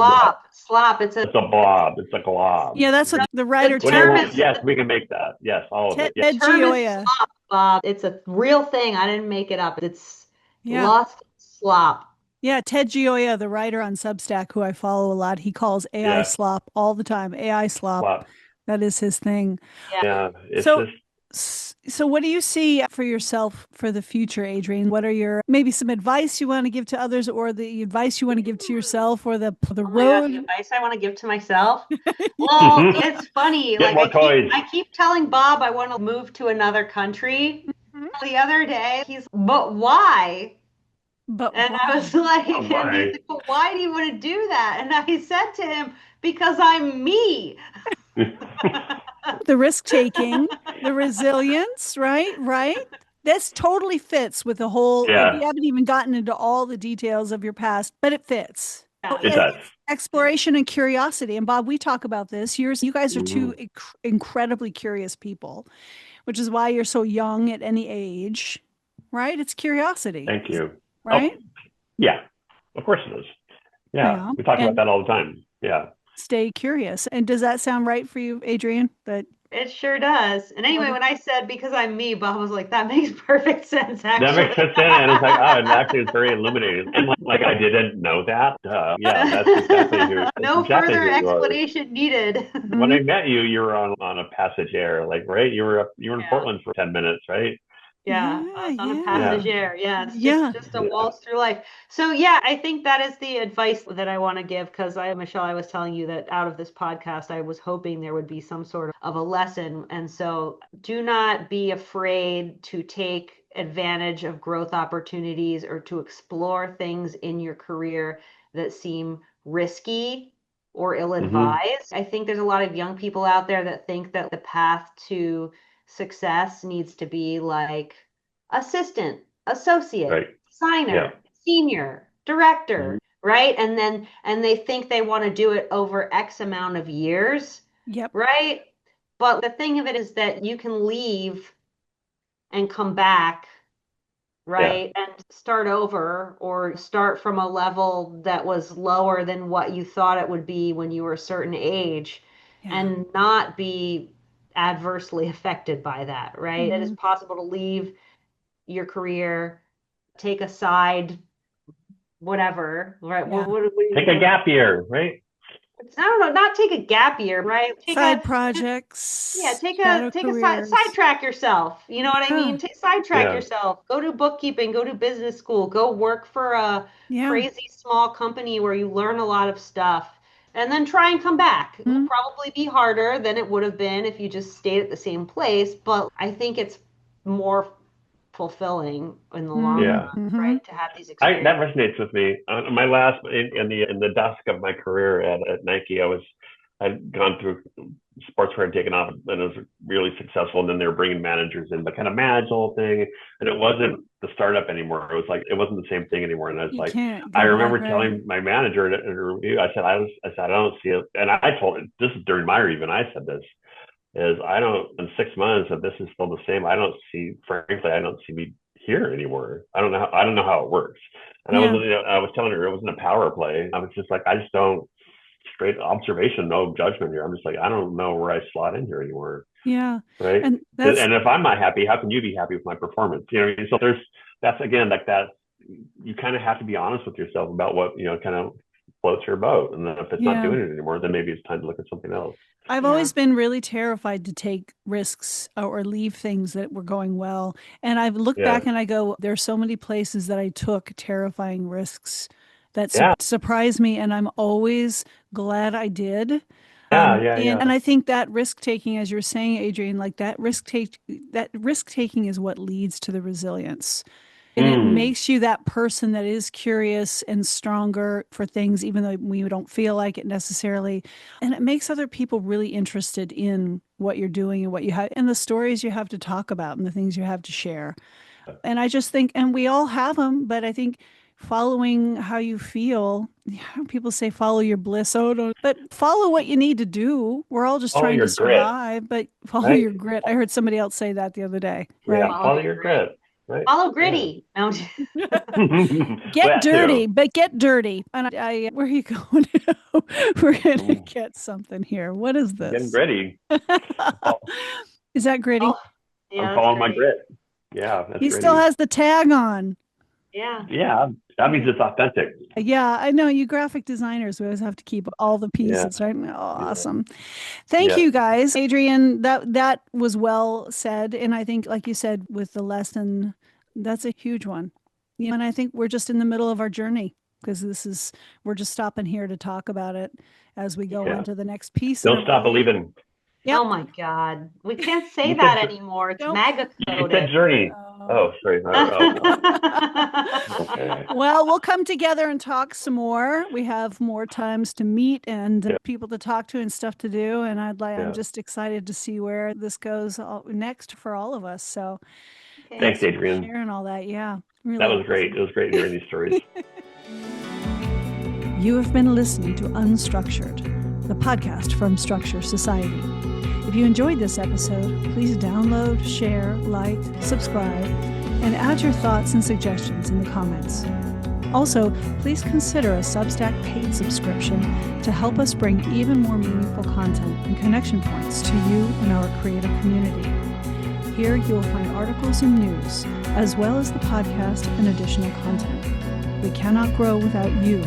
slop. It's it's a blob. It's a glob. Yeah, that's what the the writer What do you term Ted want? is Yes, we can make that. Yes, all of Ted, it. Yes. Ted term is Gioia. slop, Bob. It's a real thing. I didn't make it up. It's Yeah. lost slop. Yeah, Ted Gioia, the writer on Substack, who I follow a lot, he calls AI Yeah. slop all the time. AI slop. Wow. That is his thing. Yeah. Yeah. It's So, just, so what do you see for yourself for the future, Adrienne? What are your maybe some advice you want to give to others, or the advice you want to give to yourself, or the Oh my gosh, road? advice I want to give to myself. Well, it's funny. get Like more toys. I keep telling Bob I want to move to another country. Mhm. The other day, but why? But And I was why? like, Oh, and he's why? like, but why do you want to do that? And I said to him, because I'm me. The risk taking, the resilience, right? Right. This totally fits with the whole, and we Yeah, haven't even gotten into all the details of your past, but it fits. Oh, Yeah. it does. it's exploration and curiosity. And Bob, we talk about this. You guys are Mhm. two incredibly curious people, which is why you're so young at any age, right? It's curiosity, Thank you. Oh, right? yeah. Of course it is. Yeah. Yeah. We talk about And that all the time. Yeah. stay curious. And does that sound right for you, Adrienne? That It sure does. And anyway, when I said because I'm me, Bob was like, that makes perfect sense, That makes actually. sense. And it's like, oh, and actually it's very illuminating. And like I didn't know that. Yeah, that's No exactly further who you are. explanation needed. When I Mhm. met you, you were on a passage air, like, right? You were in Yeah. Portland for 10 minutes, right? Yeah, I Yeah, was on a yeah, Yeah. passagier. Yeah, it's yeah. just a Yeah. waltz through life. So yeah, I think that is the advice that I want to give because Michelle, I was telling you that out of this podcast, I was hoping there would be some sort of a lesson. And so do not be afraid to take advantage of growth opportunities or to explore things in your career that seem risky or Hmm. ill-advised. I think there's a lot of young people out there that think that the path to success needs to be like assistant, associate, Right. Yeah. designer, senior, Mhm. director, right? And they think they want to do it over X amount of years, Yep. right? But the thing of it is that you can leave and come back, Yeah. right? And start over or start from a level that was lower than what you thought it would be when you were a certain age Yeah. and not be adversely affected by that, right? It is Mhm. possible to leave your career, take a side, whatever, right? Yeah. Take a gap year, right? I don't know, not take a gap year, right? Side Yeah, projects, take shadow a careers. sidetrack yourself. You know what I Yeah. mean? Sidetrack Yeah. yourself. Go to bookkeeping, go to business school, go work for a Yeah. crazy small company where you learn a lot of stuff. And then try and come back. It will Mhm. probably be harder than it would have been if you just stayed at the same place, but I think it's more fulfilling in the long Yeah. run, Mhm. right? To have these That experiences. resonates with me. My last in the dusk of my career at Nike, I'd gone through sportswear and taken off, and it was really successful. And then they were bringing managers in, but kind of manage the whole thing, and it wasn't the startup anymore. It was like it wasn't the same thing anymore. And I was You like, can't I go back remember there. telling my manager in a review, I said I don't see it, and I told it this is during my review, and I said this is I don't in 6 months if this is still the same, I don't see frankly I don't see me here anymore. I don't know how it works. And Yeah. I was telling her it wasn't a power play. I was just like I just don't straight observation, no judgment here. I'm just like I don't know where I slot in here anymore. Yeah. Right. And that's And if I'm not happy, how can you be happy with my performance? You know what I mean? So that's again like that you kind of have to be honest with yourself about what, kind of floats your boat. And then if it's not yeah. doing it anymore, then maybe it's time to look at something else. I've Yeah. always been really terrified to take risks or leave things that were going well. And I've looked Yeah. back and I go, there's so many places that I took terrifying risks that Yeah. surprised me. And I'm always glad I did. Yeah. And I think that risk taking, as you're saying, Adrienne, like that risk taking is what leads to the resilience. And it Mm. makes you that person that is curious and stronger for things, even though we don't feel like it necessarily. And it makes other people really interested in what you're doing and what you have and the stories you have to talk about and the things you have to share. And I just think, and we all have them, but I think following how you feel, people say follow your bliss. Oh, no, but follow what you need to do. We're all just Follow trying to your grit, survive, but follow right? your grit. I heard somebody else say that the other day, Yeah, right? Follow follow your your grit. grit, right? Follow Yeah. gritty. No, Get That dirty, too. but get dirty. And where are you going? We're going to Mm. get something here. What is I'm getting this? gritty. Is that gritty? oh, I'm yeah, that's following my gritty. grit. Yeah, that's He great. still has the tag on. Yeah. Yeah, that means it's authentic. Yeah, I know. You graphic designers, we always have to keep all the pieces, right? Oh, awesome. Thank you guys. Adrienne, that was well said. And I think, like you said, with the lesson, that's a huge one. And I think we're just in the middle of our journey because we're just stopping here to talk about it as we go into the next piece. Don't stop believing. Yep. Oh my God. We can't say that anymore. It's MAGA You said coded. journey. Oh, sorry. Okay. Well, we'll come together and talk some more. We have more times to meet and people to talk to and stuff to do. And I'm just excited to see where this goes next for all of us. So thanks, Adrienne. For sharing all that. Yeah. Really that was great. It was great hearing these stories. You have been listening to UnStruktured, the podcast from Struktur Society. If you enjoyed this episode, please download, share, like, subscribe, and add your thoughts and suggestions in the comments. Also, please consider a Substack paid subscription to help us bring even more meaningful content and connection points to you and our creative community. Here you will find articles and news, as well as the podcast and additional content. We cannot grow without you.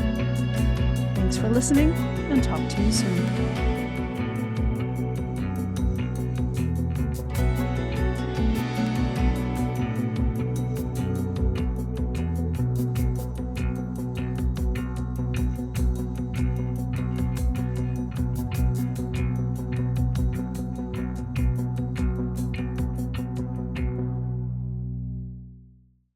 Thanks for listening, and talk to you soon.